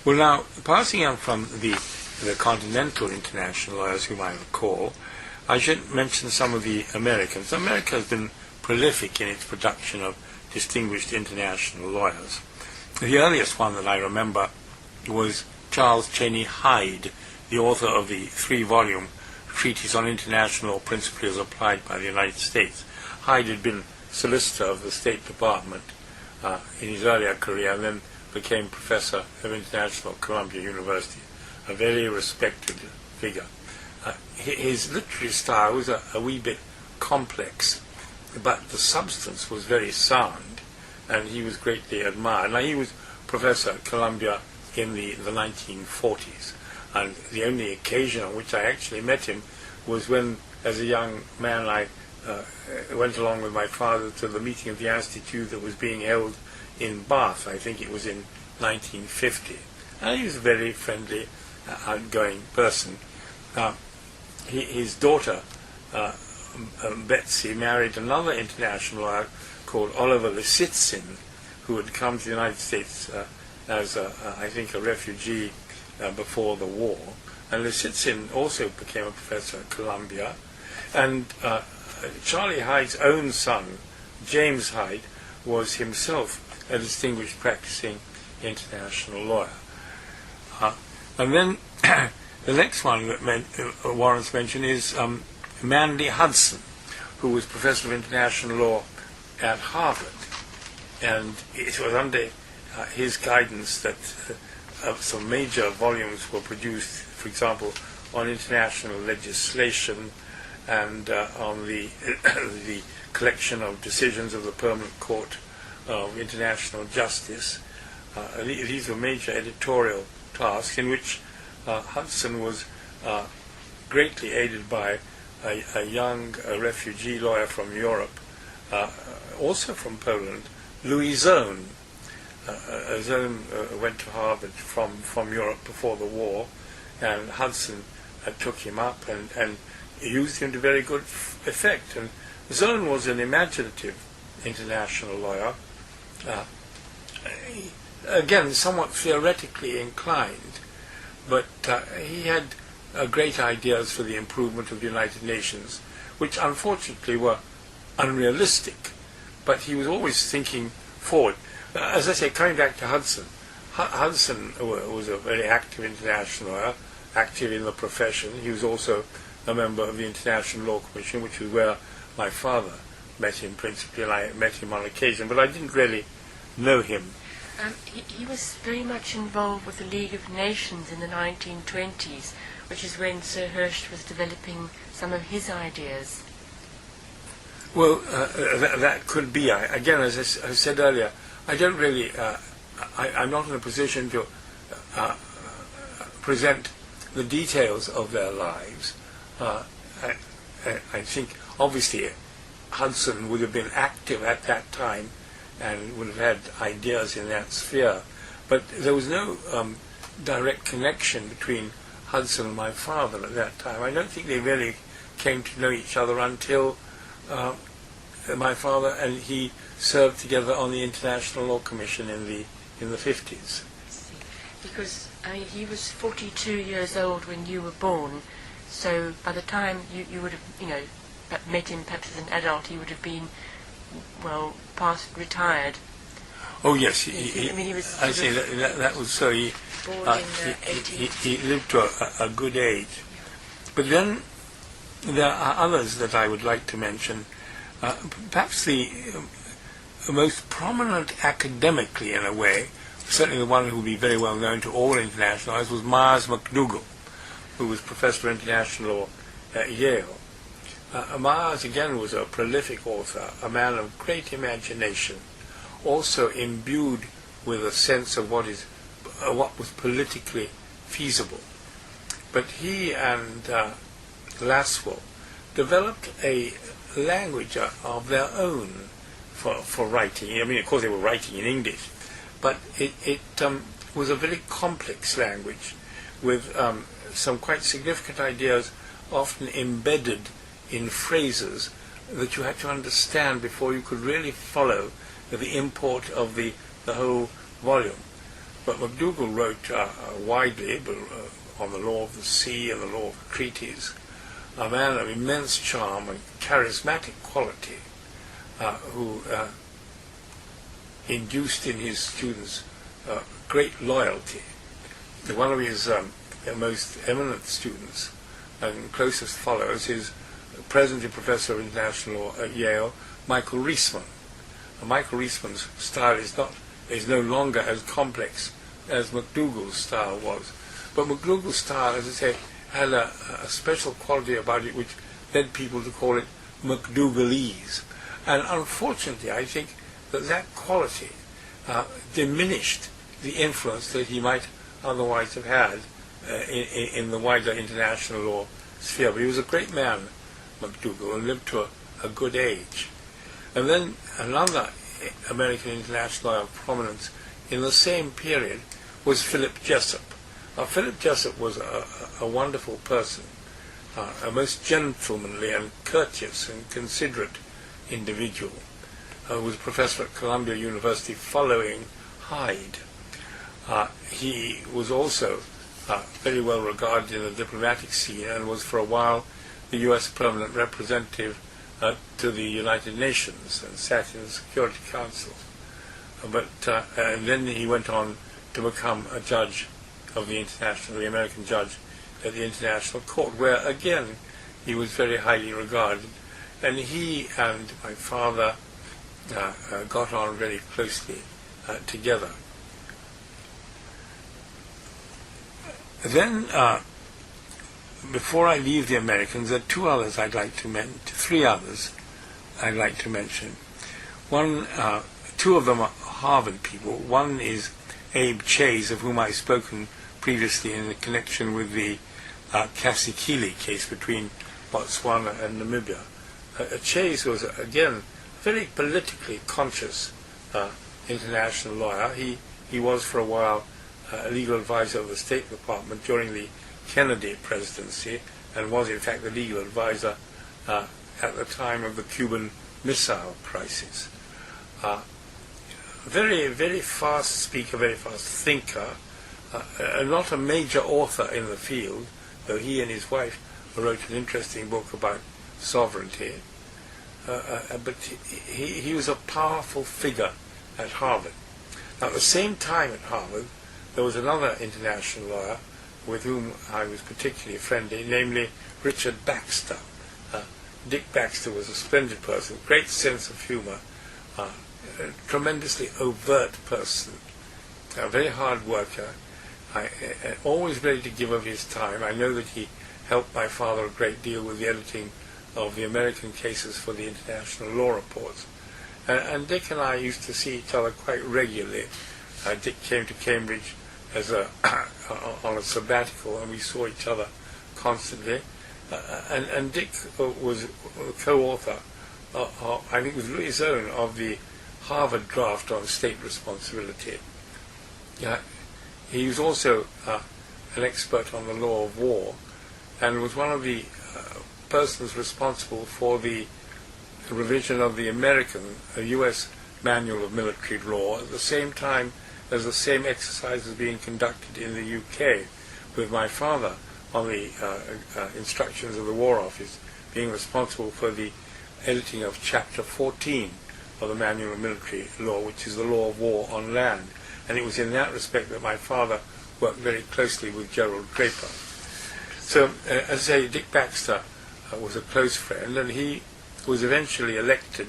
Well, now, passing on from the continental international lawyers whom I recall, I should mention some of the Americans. America has been prolific in its production of distinguished international lawyers. The earliest one that I remember was Charles Cheney Hyde, the author of the 3-volume Treatise on International Law Principally as Applied by the United States. Hyde had been Solicitor of the State Department in his earlier career, and then became Professor of International at Columbia University, a very respected figure. His literary style was a wee bit complex, but the substance was very sound, and he was greatly admired. Now, he was Professor at Columbia in the 1940s, and the only occasion on which I actually met him was when, as a young man, I went along with my father to the meeting of the Institute that was being held in Bath. I think it was in 1950. And he was a very friendly, outgoing person. His daughter, Betsy, married another international lawyer called Oliver Lesley, who had come to the United States as, I think, a refugee before the war. And Lesley also became a professor at Columbia. And Charlie Hyde's own son, James Hyde, was himself a distinguished practicing international lawyer. And then the next one that warrants mention is Manly Hudson, who was professor of international law at Harvard. And it was under his guidance that some major volumes were produced, for example, on international legislation and on the the collection of decisions of the Permanent Court of International Justice. These were major editorial tasks in which Hudson was greatly aided by a young refugee lawyer from Europe, also from Poland, Louis Zone. Zone went to Harvard from Europe before the war, and Hudson took him up and used him to very good effect. And Zone was an imaginative international lawyer, again somewhat theoretically inclined, but he had great ideas for the improvement of the United Nations, which unfortunately were unrealistic, but he was always thinking forward. As I say, coming back to Hudson, Hudson was a very active international lawyer, active in the profession. He was also a member of the International Law Commission, which is where my father met him principally, and I met him on occasion, but I didn't really know him. He was very much involved with the League of Nations in the 1920s, which is when Sir Hurst was developing some of his ideas. Well, that could be. Again, as I said earlier, I don't really, I'm not in a position to present the details of their lives. I think, obviously, Hudson would have been active at that time and would have had ideas in that sphere. But there was no direct connection between Hudson and my father at that time. I don't think they really came to know each other until my father and he served together on the International Law Commission in the 50s. Because he was 42 years old when you were born, so by the time you would have, met him perhaps as an adult, he would have been, well, past retired. Oh yes, he was. I say that was so. He lived to a good age. But then there are others that I would like to mention. Perhaps the most prominent academically, in a way, certainly the one who would be very well known to all internationalists, was Myers McDougall, who was Professor of International Law at Yale. Myers, again, was a prolific author, a man of great imagination, also imbued with a sense of what was politically feasible. But he and Laswell developed a language of their own for writing. I mean, of course, they were writing in English, but it was a very complex language with some quite significant ideas often embedded in phrases that you had to understand before you could really follow the import of the whole volume. But McDougall wrote widely on the law of the sea and the law of treaties, a man of immense charm and charismatic quality, who induced in his students great loyalty. One of his most eminent students and closest followers is presently Professor of International Law at Yale, Michael Reisman. Michael Reisman's style is no longer as complex as McDougall's style was. But McDougall's style, as I say, had a special quality about it which led people to call it McDougallese. And unfortunately, I think that quality diminished the influence that he might otherwise have had in the wider international law sphere. But he was a great man, McDougall, and lived to a good age. And then another American international lawyer of prominence in the same period was Philip Jessup. Philip Jessup was a wonderful person, a most gentlemanly and courteous and considerate individual, who was a professor at Columbia University following Hyde. He was also very well regarded in the diplomatic scene and was for a while the U.S. permanent representative to the United Nations and sat in the Security Council. And then he went on to become a judge of the American judge at the International Court, where again he was very highly regarded. And he and my father got on very closely together. Then, before I leave the Americans, there are three others I'd like to mention. Two of them are Harvard people. One is Abe Chase, of whom I've spoken previously in connection with the Kasikili case between Botswana and Namibia. Chase was, again, a very politically conscious international lawyer. He was for a while a legal advisor of the State Department during the Kennedy presidency, and was in fact the legal advisor at the time of the Cuban Missile Crisis. Very, very fast speaker, very fast thinker, not a major author in the field, though he and his wife wrote an interesting book about sovereignty. But he was a powerful figure at Harvard. Now, at the same time at Harvard, there was another international lawyer with whom I was particularly friendly, namely Richard Baxter. Dick Baxter was a splendid person, great sense of humor, a tremendously overt person, a very hard worker, always ready to give of his time. I know that he helped my father a great deal with the editing of the American cases for the international law reports. And Dick and I used to see each other quite regularly. Dick came to Cambridge as on a sabbatical, and we saw each other constantly. And Dick was a co-author, I think with Louis Owen, of the Harvard draft on state responsibility. He was also an expert on the law of war, and was one of the persons responsible for the revision of the U.S. Manual of Military Law at the same time as the same exercise is being conducted in the UK, with my father on the instructions of the War Office being responsible for the editing of Chapter 14 of the Manual of Military Law, which is the law of war on land. And it was in that respect that my father worked very closely with Gerald Draper. So, as I say, Dick Baxter was a close friend, and he was eventually elected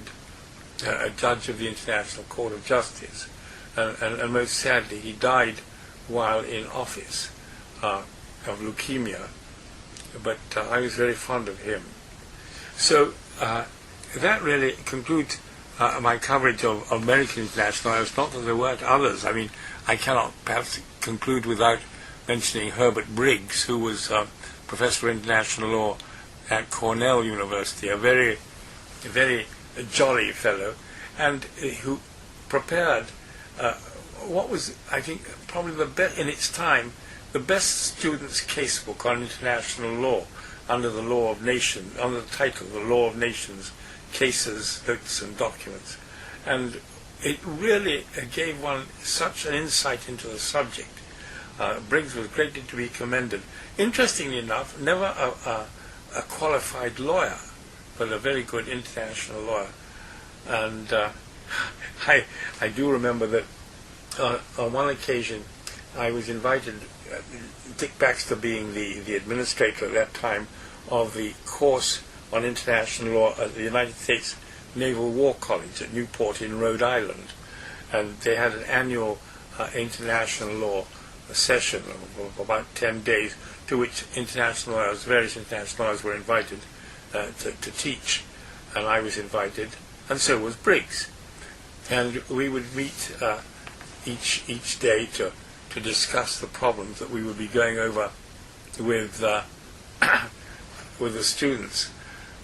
a judge of the International Court of Justice. And most sadly, he died while in office of leukemia. But I was very fond of him. So that really concludes my coverage of American international law. It's not that there weren't others. I mean, I cannot perhaps conclude without mentioning Herbert Briggs, who was Professor of International Law at Cornell University, a very, very jolly fellow, and who prepared what was, I think, probably the best in its time, the best student's casebook on international law under the Law of Nations, under the title, The Law of Nations, Cases, Notes and Documents. And it really gave one such an insight into the subject. Briggs was greatly to be commended. Interestingly enough, never a qualified lawyer, but a very good international lawyer. And I do remember that on one occasion I was invited, Dick Baxter being the administrator at that time of the course on international law at the United States Naval War College at Newport in Rhode Island. And they had an annual international law session of about 10 days, to which international lawyers, various international lawyers were invited to teach. And I was invited, and so was Briggs. And we would meet each day to discuss the problems that we would be going over with with the students.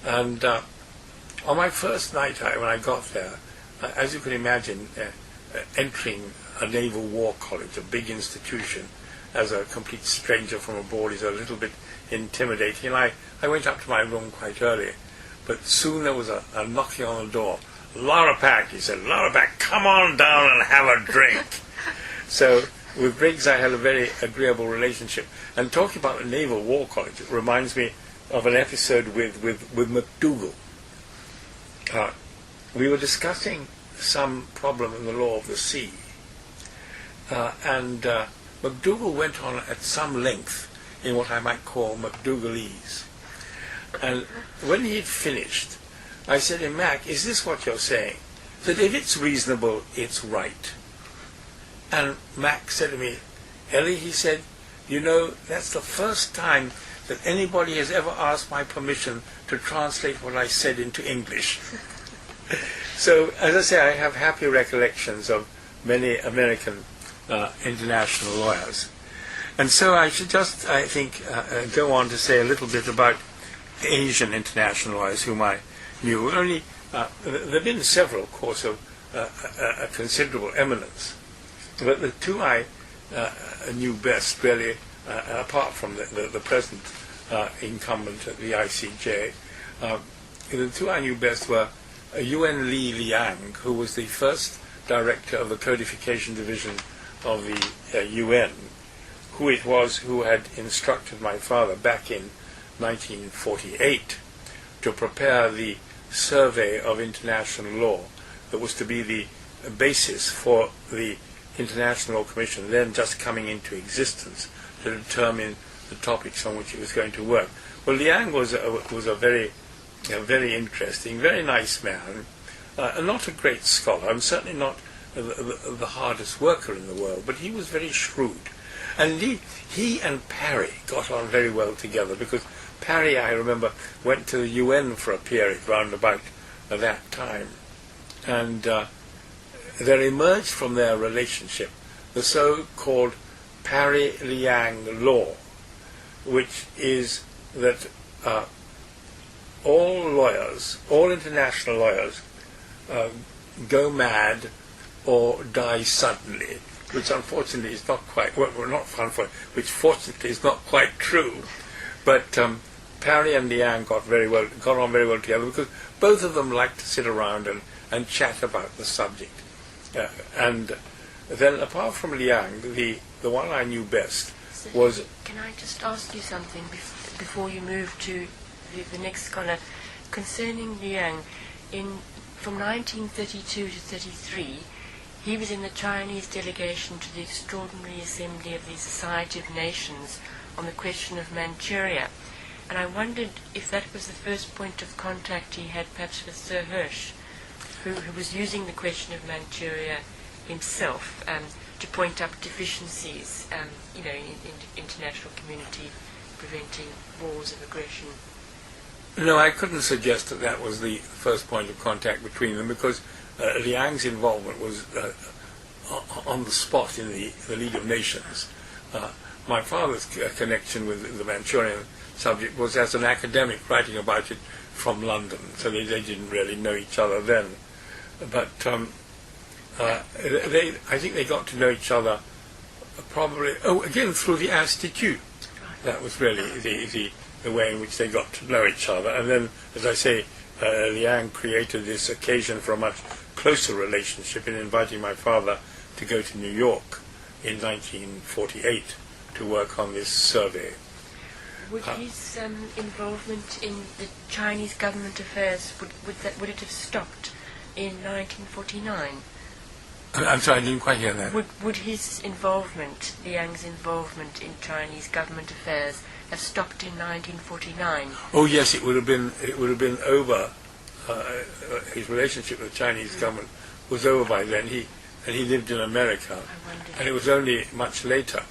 And on my first night when I got there, as you can imagine, entering a naval war college, a big institution, as a complete stranger from abroad is a little bit intimidating. And I went up to my room quite early, but soon there was a knocking on the door. Lauterpacht, he said, Lauterpacht, come on down and have a drink. So with Briggs I had a very agreeable relationship. And talking about the Naval War College, it reminds me of an episode with MacDougall. we were discussing some problem in the law of the sea, and MacDougall went on at some length in what I might call MacDougallese. And when he'd finished, I said to him, Mac, is this what you're saying? He said, if it's reasonable, it's right. And Mac said to me, Ellie, he said, you know, that's the first time that anybody has ever asked my permission to translate what I said into English. So, as I say, I have happy recollections of many American international lawyers. And so I should just, I think, go on to say a little bit about Asian international lawyers whom I knew. Only, there have been several, of course, of a considerable eminence. But the two I knew best, really, apart from the present incumbent at the ICJ, the two I knew best were Yuen Li Liang, who was the first director of the Codification Division of the UN, who it was who had instructed my father back in 1948 to prepare the survey of international law that was to be the basis for the International Law Commission, then just coming into existence, to determine the topics on which it was going to work. Well, Liang was a very interesting, very nice man, not a great scholar. I'm certainly not the hardest worker in the world, but he was very shrewd. And he and Parry got on very well together, because Parry, I remember, went to the UN for a period round about that time. And there emerged from their relationship the so-called Parry-Liang law, which is that all lawyers, all international lawyers, go mad or die suddenly, which unfortunately is not quite, well, not unfortunately, which fortunately is not quite true. But Parry and Liang got on very well together, because both of them liked to sit around and chat about the subject. And then, apart from Liang, the one I knew best was... Can I just ask you something before you move to the next scholar? Concerning Liang, from 1932 to 33, he was in the Chinese delegation to the Extraordinary Assembly of the Society of Nations on the question of Manchuria. And I wondered if that was the first point of contact he had perhaps with Sir Hirsch, who was using the question of Manchuria himself to point up deficiencies, in international community, preventing wars of aggression. No, I couldn't suggest that was the first point of contact between them, because Liang's involvement was on the spot in the League of Nations. My father's connection with the Manchurian subject was as an academic writing about it from London, so they didn't really know each other then. But I think they got to know each other probably, again, through the Institute. That was really the way in which they got to know each other. And then, as I say, Liang created this occasion for a much closer relationship in inviting my father to go to New York in 1948 to work on this survey. Would his involvement in the Chinese government affairs, would it have stopped in 1949? I'm sorry, I didn't quite hear that. Would his involvement, Liang's involvement in Chinese government affairs, have stopped in 1949? Oh yes, it would have been over. His relationship with the Chinese government was over by then. He lived in America, and it was only much later.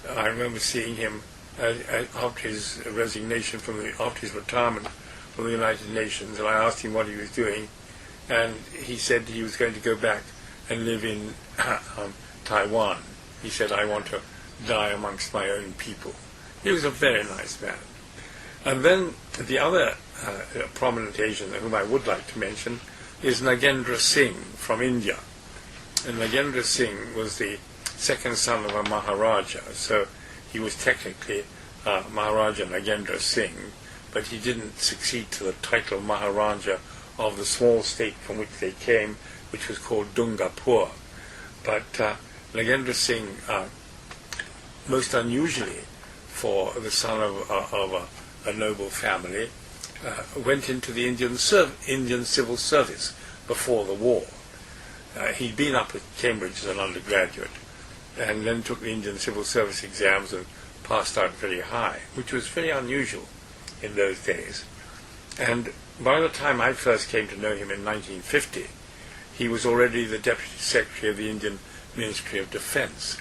I remember seeing him after his resignation after his retirement from the United Nations, and I asked him what he was doing, and he said he was going to go back and live in Taiwan. He said, "I want to die amongst my own people." He was a very nice man. And then the other prominent Asian whom I would like to mention is Nagendra Singh from India. And Nagendra Singh was the second son of a Maharaja, so he was technically Maharaja Nagendra Singh, but he didn't succeed to the title Maharaja of the small state from which they came, which was called Dungapur. But Nagendra Singh, most unusually for the son of a noble family, went into the Indian civil service before the war. He'd been up at Cambridge as an undergraduate, and then took the Indian civil service exams and passed out very high, which was very unusual in those days. And by the time I first came to know him in 1950, he was already the Deputy Secretary of the Indian Ministry of Defence.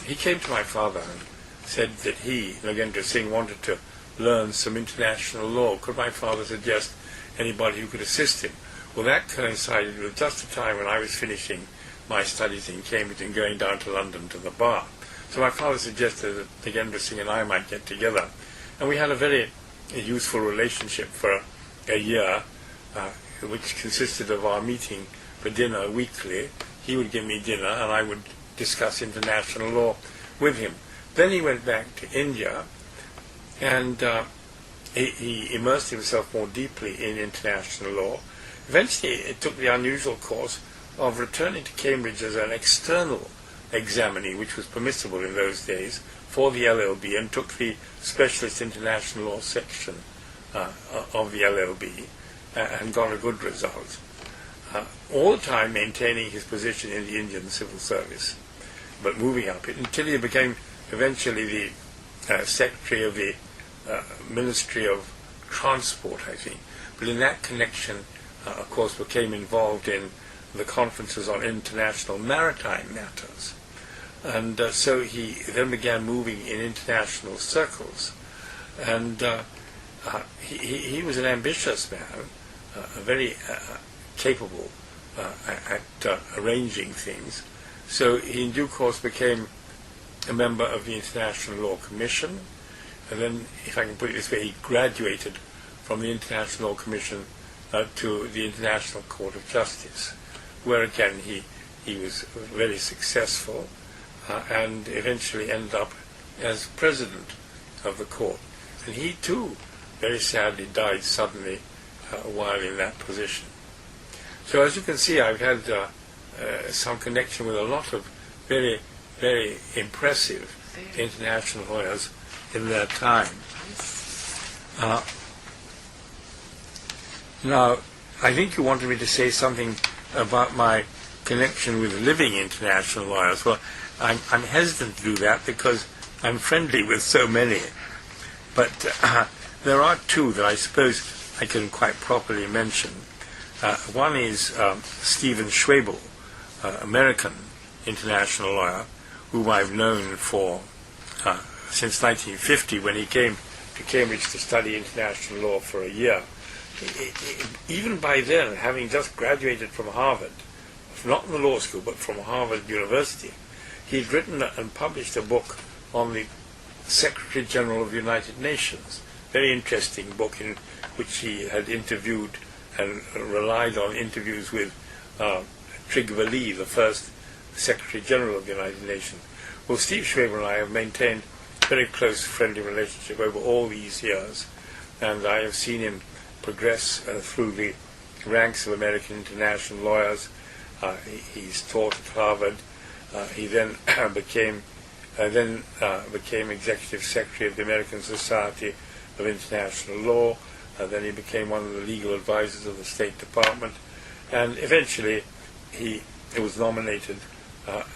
He came to my father and said that he, Nagendra Singh, wanted to learn some international law. Could my father suggest anybody who could assist him? Well, that coincided with just the time when I was finishing my studies in Cambridge and going down to London to the bar. So my father suggested that Nagendra Singh and I might get together. And we had a very useful relationship for a year, which consisted of our meeting for dinner weekly. He would give me dinner and I would discuss international law with him. Then he went back to India and he immersed himself more deeply in international law. Eventually it took the unusual course of returning to Cambridge as an external examinee, which was permissible in those days, for the LLB, and took the Specialist International Law section of the LLB and got a good result. All the time maintaining his position in the Indian civil service, but moving up it until he became eventually the Secretary of the Ministry of Transport, I think. But in that connection, of course, became involved in the conferences on international maritime matters. And so he then began moving in international circles. And he was an ambitious man, very capable at arranging things. So he in due course became a member of the International Law Commission. And then, if I can put it this way, he graduated from the International Law Commission to the International Court of Justice, where again he was very successful and eventually ended up as president of the court. And he too, very sadly, died suddenly while in that position. So as you can see, I've had some connection with a lot of very, very impressive international lawyers in their time. Now, I think you wanted me to say something about my connection with living international lawyers. Well, I'm hesitant to do that because I'm friendly with so many. But there are two that I suppose I can quite properly mention. One is Stephen Schwebel, American international lawyer, whom I've known for since 1950, when he came to Cambridge to study international law for a year. Even by then, having just graduated from Harvard, not in the law school, but from Harvard University, he'd written and published a book on the Secretary General of the United Nations. Very interesting book in which he had interviewed and relied on interviews with Trygve Lie, the first Secretary General of the United Nations. Well, Steve Schwebel and I have maintained a very close friendly relationship over all these years, and I have seen him progress through the ranks of American international lawyers. He's taught at Harvard. He then became Executive Secretary of the American Society of International Law. Then he became one of the legal advisors of the State Department, and eventually he was nominated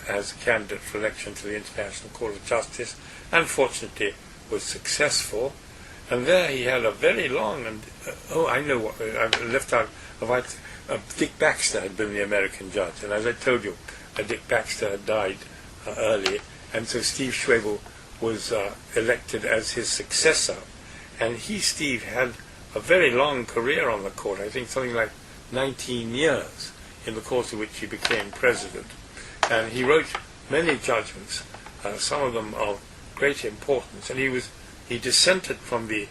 as a candidate for election to the International Court of Justice, and fortunately was successful. And there he had a very long and I know what I left out of Dick Baxter had been the American judge, and as I told you, Dick Baxter had died early, and so Steve Schwebel was elected as his successor. And Steve, had a very long career on the court, I think something like 19 years, in the course of which he became president. And he wrote many judgments, some of them of great importance, and he dissented from the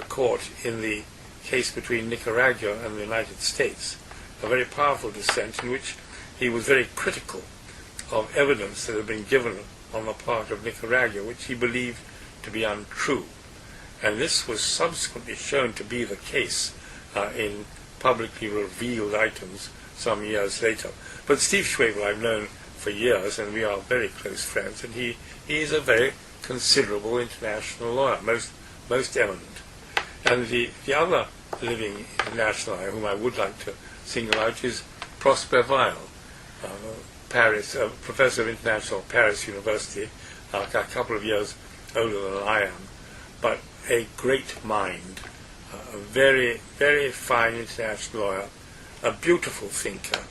court in the case between Nicaragua and the United States, a very powerful dissent in which he was very critical of evidence that had been given on the part of Nicaragua, which he believed to be untrue. And this was subsequently shown to be the case in publicly revealed items some years later. But Steve Schwebel I've known for years, and we are very close friends, and he is a very considerable international lawyer, most eminent. And the other living international whom I would like to single out is Prosper Weil, Paris, Professor of International Paris University, a couple of years older than I am, but a great mind, a very, very fine international lawyer, a beautiful thinker,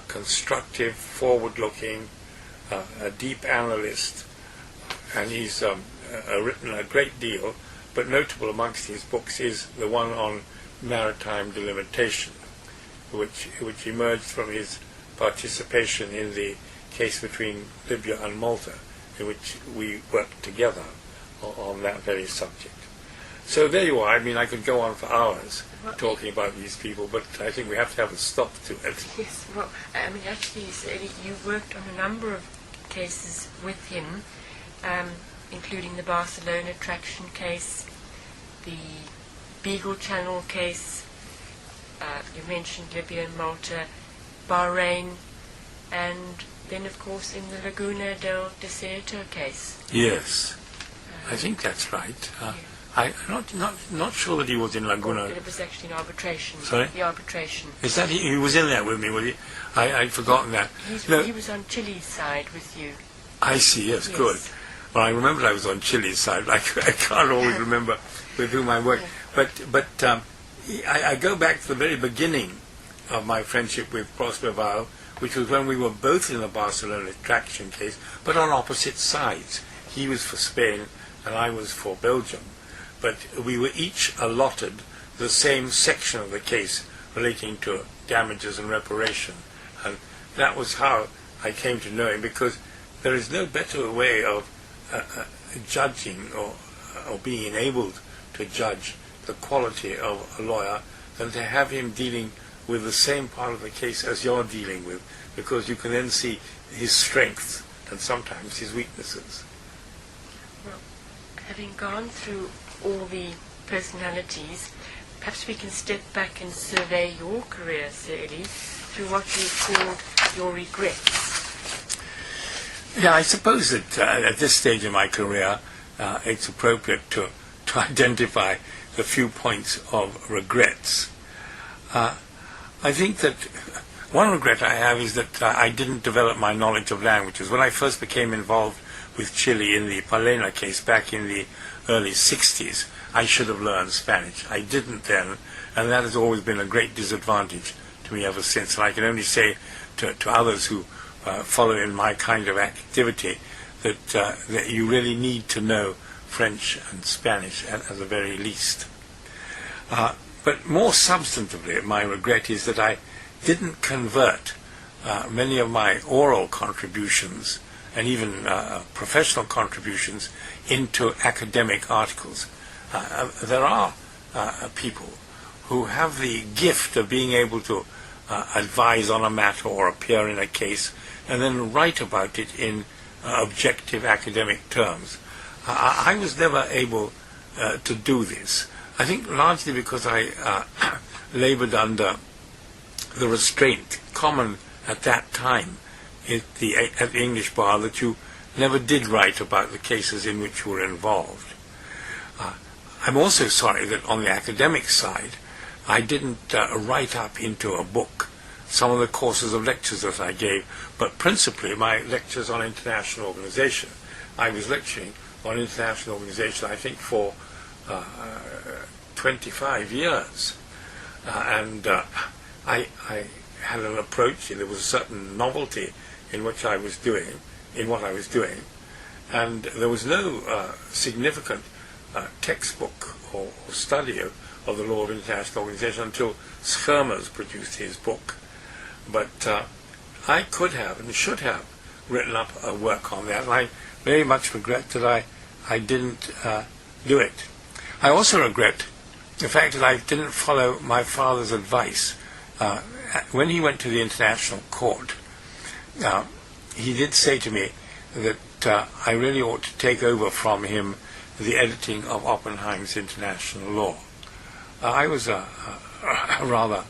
constructive, forward-looking, a deep analyst, and he's written a great deal, but notable amongst his books is the one on maritime delimitation, which emerged from his participation in the case between Libya and Malta, in which we worked together on that very subject. So there you are. I mean, I could go on for hours talking about these people, but I think we have to have a stop to it. Yes, well, I mean, actually, Sir Eli, you worked on a number of cases with him, including the Barcelona traction case, the Beagle Channel case, you mentioned Libya and Malta, Bahrain, and then, of course, in the Laguna del Desierto case. Yes, I think that's right. I'm not sure that he was in Laguna. It was actually an arbitration. Sorry? The arbitration. Is that he was in there with me, was he? I'd forgotten that. He was on Chile's side with you. I see, yes, good. Well, I remember I was on Chile's side, but I can't always remember with whom I worked. But I go back to the very beginning of my friendship with Prosper Weil, which was when we were both in the Barcelona traction case, but on opposite sides. He was for Spain and I was for Belgium. But we were each allotted the same section of the case relating to damages and reparation. And that was how I came to know him, because there is no better way of judging or being enabled to judge the quality of a lawyer than to have him dealing with the same part of the case as you're dealing with, because you can then see his strengths and sometimes his weaknesses. Well, having gone through all the personalities, perhaps we can step back and survey your career, Sir Eli, through what you've called your regrets. Yeah, I suppose that at this stage in my career, it's appropriate to identify the few points of regrets. I think that one regret I have is that I didn't develop my knowledge of languages. When I first became involved with Chile in the Palena case back in the early 60s, I should have learned Spanish. I didn't then, and that has always been a great disadvantage to me ever since. And I can only say to others who follow in my kind of activity that you really need to know French and Spanish at the very least. But more substantively, my regret is that I didn't convert many of my oral contributions and even professional contributions into academic articles. There are people who have the gift of being able to advise on a matter or appear in a case and then write about it in objective academic terms. I was never able to do this. I think largely because I labored under the restraint common at that time at the English bar, that you never did write about the cases in which you were involved. I'm also sorry that on the academic side, I didn't write up into a book some of the courses of lectures that I gave, but principally my lectures on international organization. I was lecturing on international organization, I think, for 25 years. And I had an approach, there was a certain novelty in what I was doing, and there was no significant textbook or study of the law of international organization until Schermer's produced his book. But I could have and should have written up a work on that, and I very much regret that I didn't do it. I also regret the fact that I didn't follow my father's advice. When he went to the International Court, he did say to me that I really ought to take over from him the editing of Oppenheim's International Law. I was a rather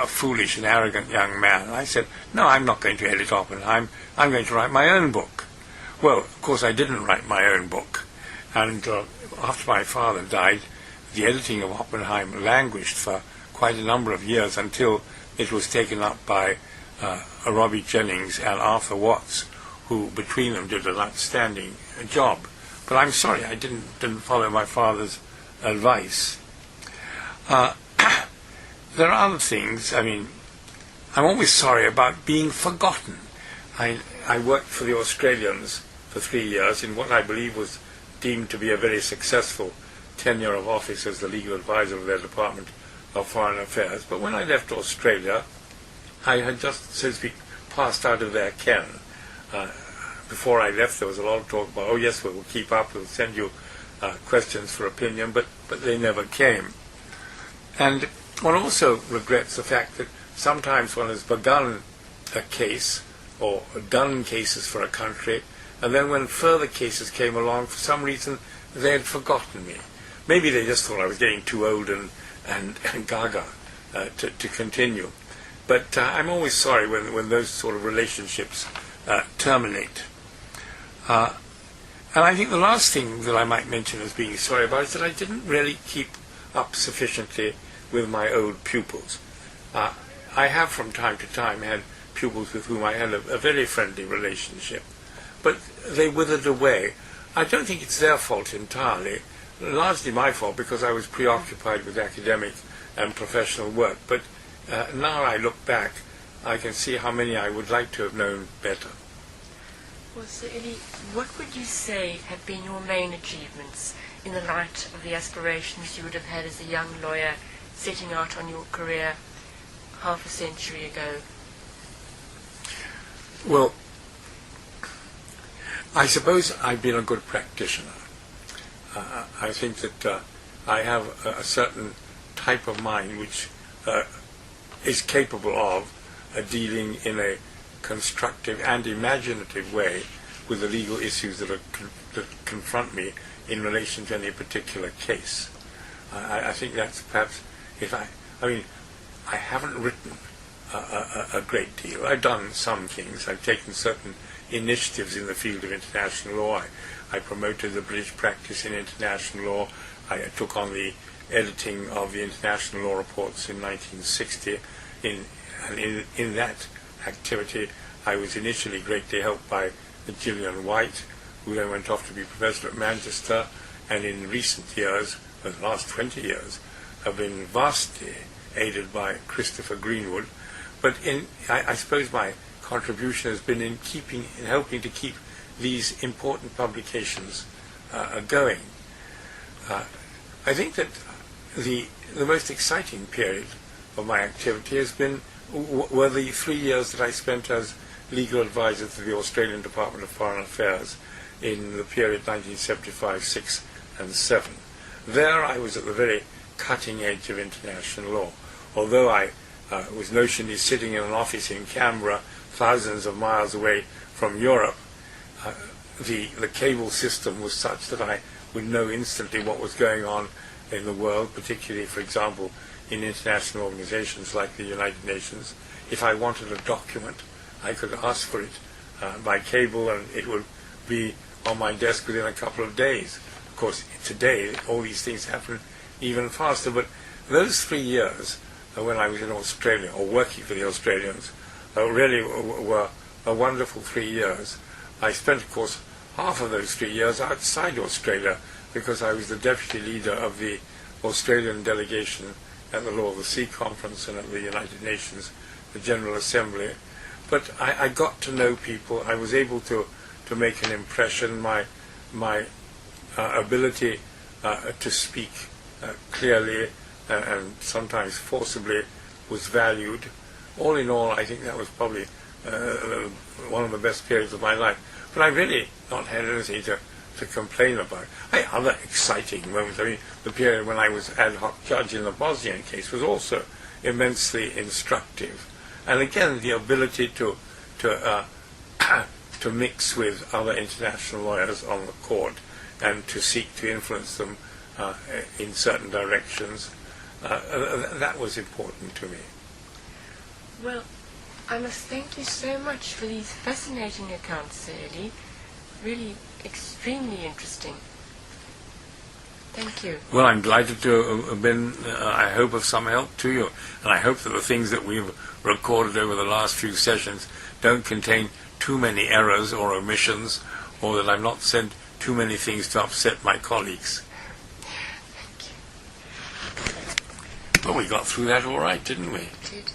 foolish and arrogant young man, and I said, no, I'm not going to edit Oppenheim, I'm going to write my own book. Well, of course I didn't write my own book, and after my father died, the editing of Oppenheim languished for quite a number of years until it was taken up by Robbie Jennings and Arthur Watts, who between them did an outstanding job. But I'm sorry, I didn't follow my father's advice. There are other things. I mean, I'm always sorry about being forgotten. I worked for the Australians for 3 years in what I believe was deemed to be a very successful tenure of office as the legal advisor of their Department of Foreign Affairs. But when I left Australia, I had just, so to speak, passed out of their ken. Before I left, there was a lot of talk about, oh yes, we'll keep up, we'll send you questions for opinion, but they never came. And one also regrets the fact that sometimes one has begun a case or done cases for a country, and then when further cases came along, for some reason, they had forgotten me. Maybe they just thought I was getting too old and gaga to continue. But I'm always sorry when those sort of relationships terminate. And I think the last thing that I might mention as being sorry about is that I didn't really keep up sufficiently with my old pupils. I have from time to time had pupils with whom I had a very friendly relationship, but they withered away. I don't think it's their fault entirely, largely my fault because I was preoccupied with academic and professional work, but now I look back, I can see how many I would like to have known better. Well, Sir Eli, what would you say have been your main achievements in the light of the aspirations you would have had as a young lawyer setting out on your career half a century ago? Well, I suppose I've been a good practitioner. I think that I have a certain type of mind which is capable of dealing in a constructive and imaginative way with the legal issues that confront me in relation to any particular case. I think that's perhaps, I haven't written a great deal. I've done some things. I've taken certain initiatives in the field of international law. I promoted the British practice in international law. I took on the editing of the international law reports in 1960. In that activity, I was initially greatly helped by Gillian White, who then went off to be professor at Manchester, and in recent years, the last 20 years, have been vastly aided by Christopher Greenwood. But I suppose my contribution has been in helping to keep these important publications going. I think that the most exciting period of my activity has been were the 3 years that I spent as legal advisor to the Australian Department of Foreign Affairs in the period 1975, 6 and 7. There I was at the very cutting edge of international law. Although I was notionally sitting in an office in Canberra, thousands of miles away from Europe, the cable system was such that I would know instantly what was going on in the world, particularly, for example, in international organizations like the United Nations. If I wanted a document, I could ask for it by cable, and it would be on my desk within a couple of days. Of course, today, all these things happen even faster, but those 3 years when I was in Australia, or working for the Australians, really were a wonderful 3 years. I spent, of course, half of those 3 years outside Australia, because I was the deputy leader of the Australian delegation at the Law of the Sea Conference and at the United Nations, the General Assembly. But I got to know people. I was able to make an impression. My ability to speak clearly and sometimes forcibly was valued. All in all, I think that was probably one of the best periods of my life. But I've really not had anything to complain about. Other exciting moments. I mean, the period when I was ad hoc judge in the Bosnian case was also immensely instructive. And again, the ability to mix with other international lawyers on the court and to seek to influence them in certain directions, that was important to me. Well, I must thank you so much for these fascinating accounts, Sir Eli. Really extremely interesting. Thank you. Well, I'm delighted to have been, I hope, of some help to you. And I hope that the things that we've recorded over the last few sessions don't contain too many errors or omissions, or that I've not said too many things to upset my colleagues. Thank you. Well, we got through that all right, didn't we? Did.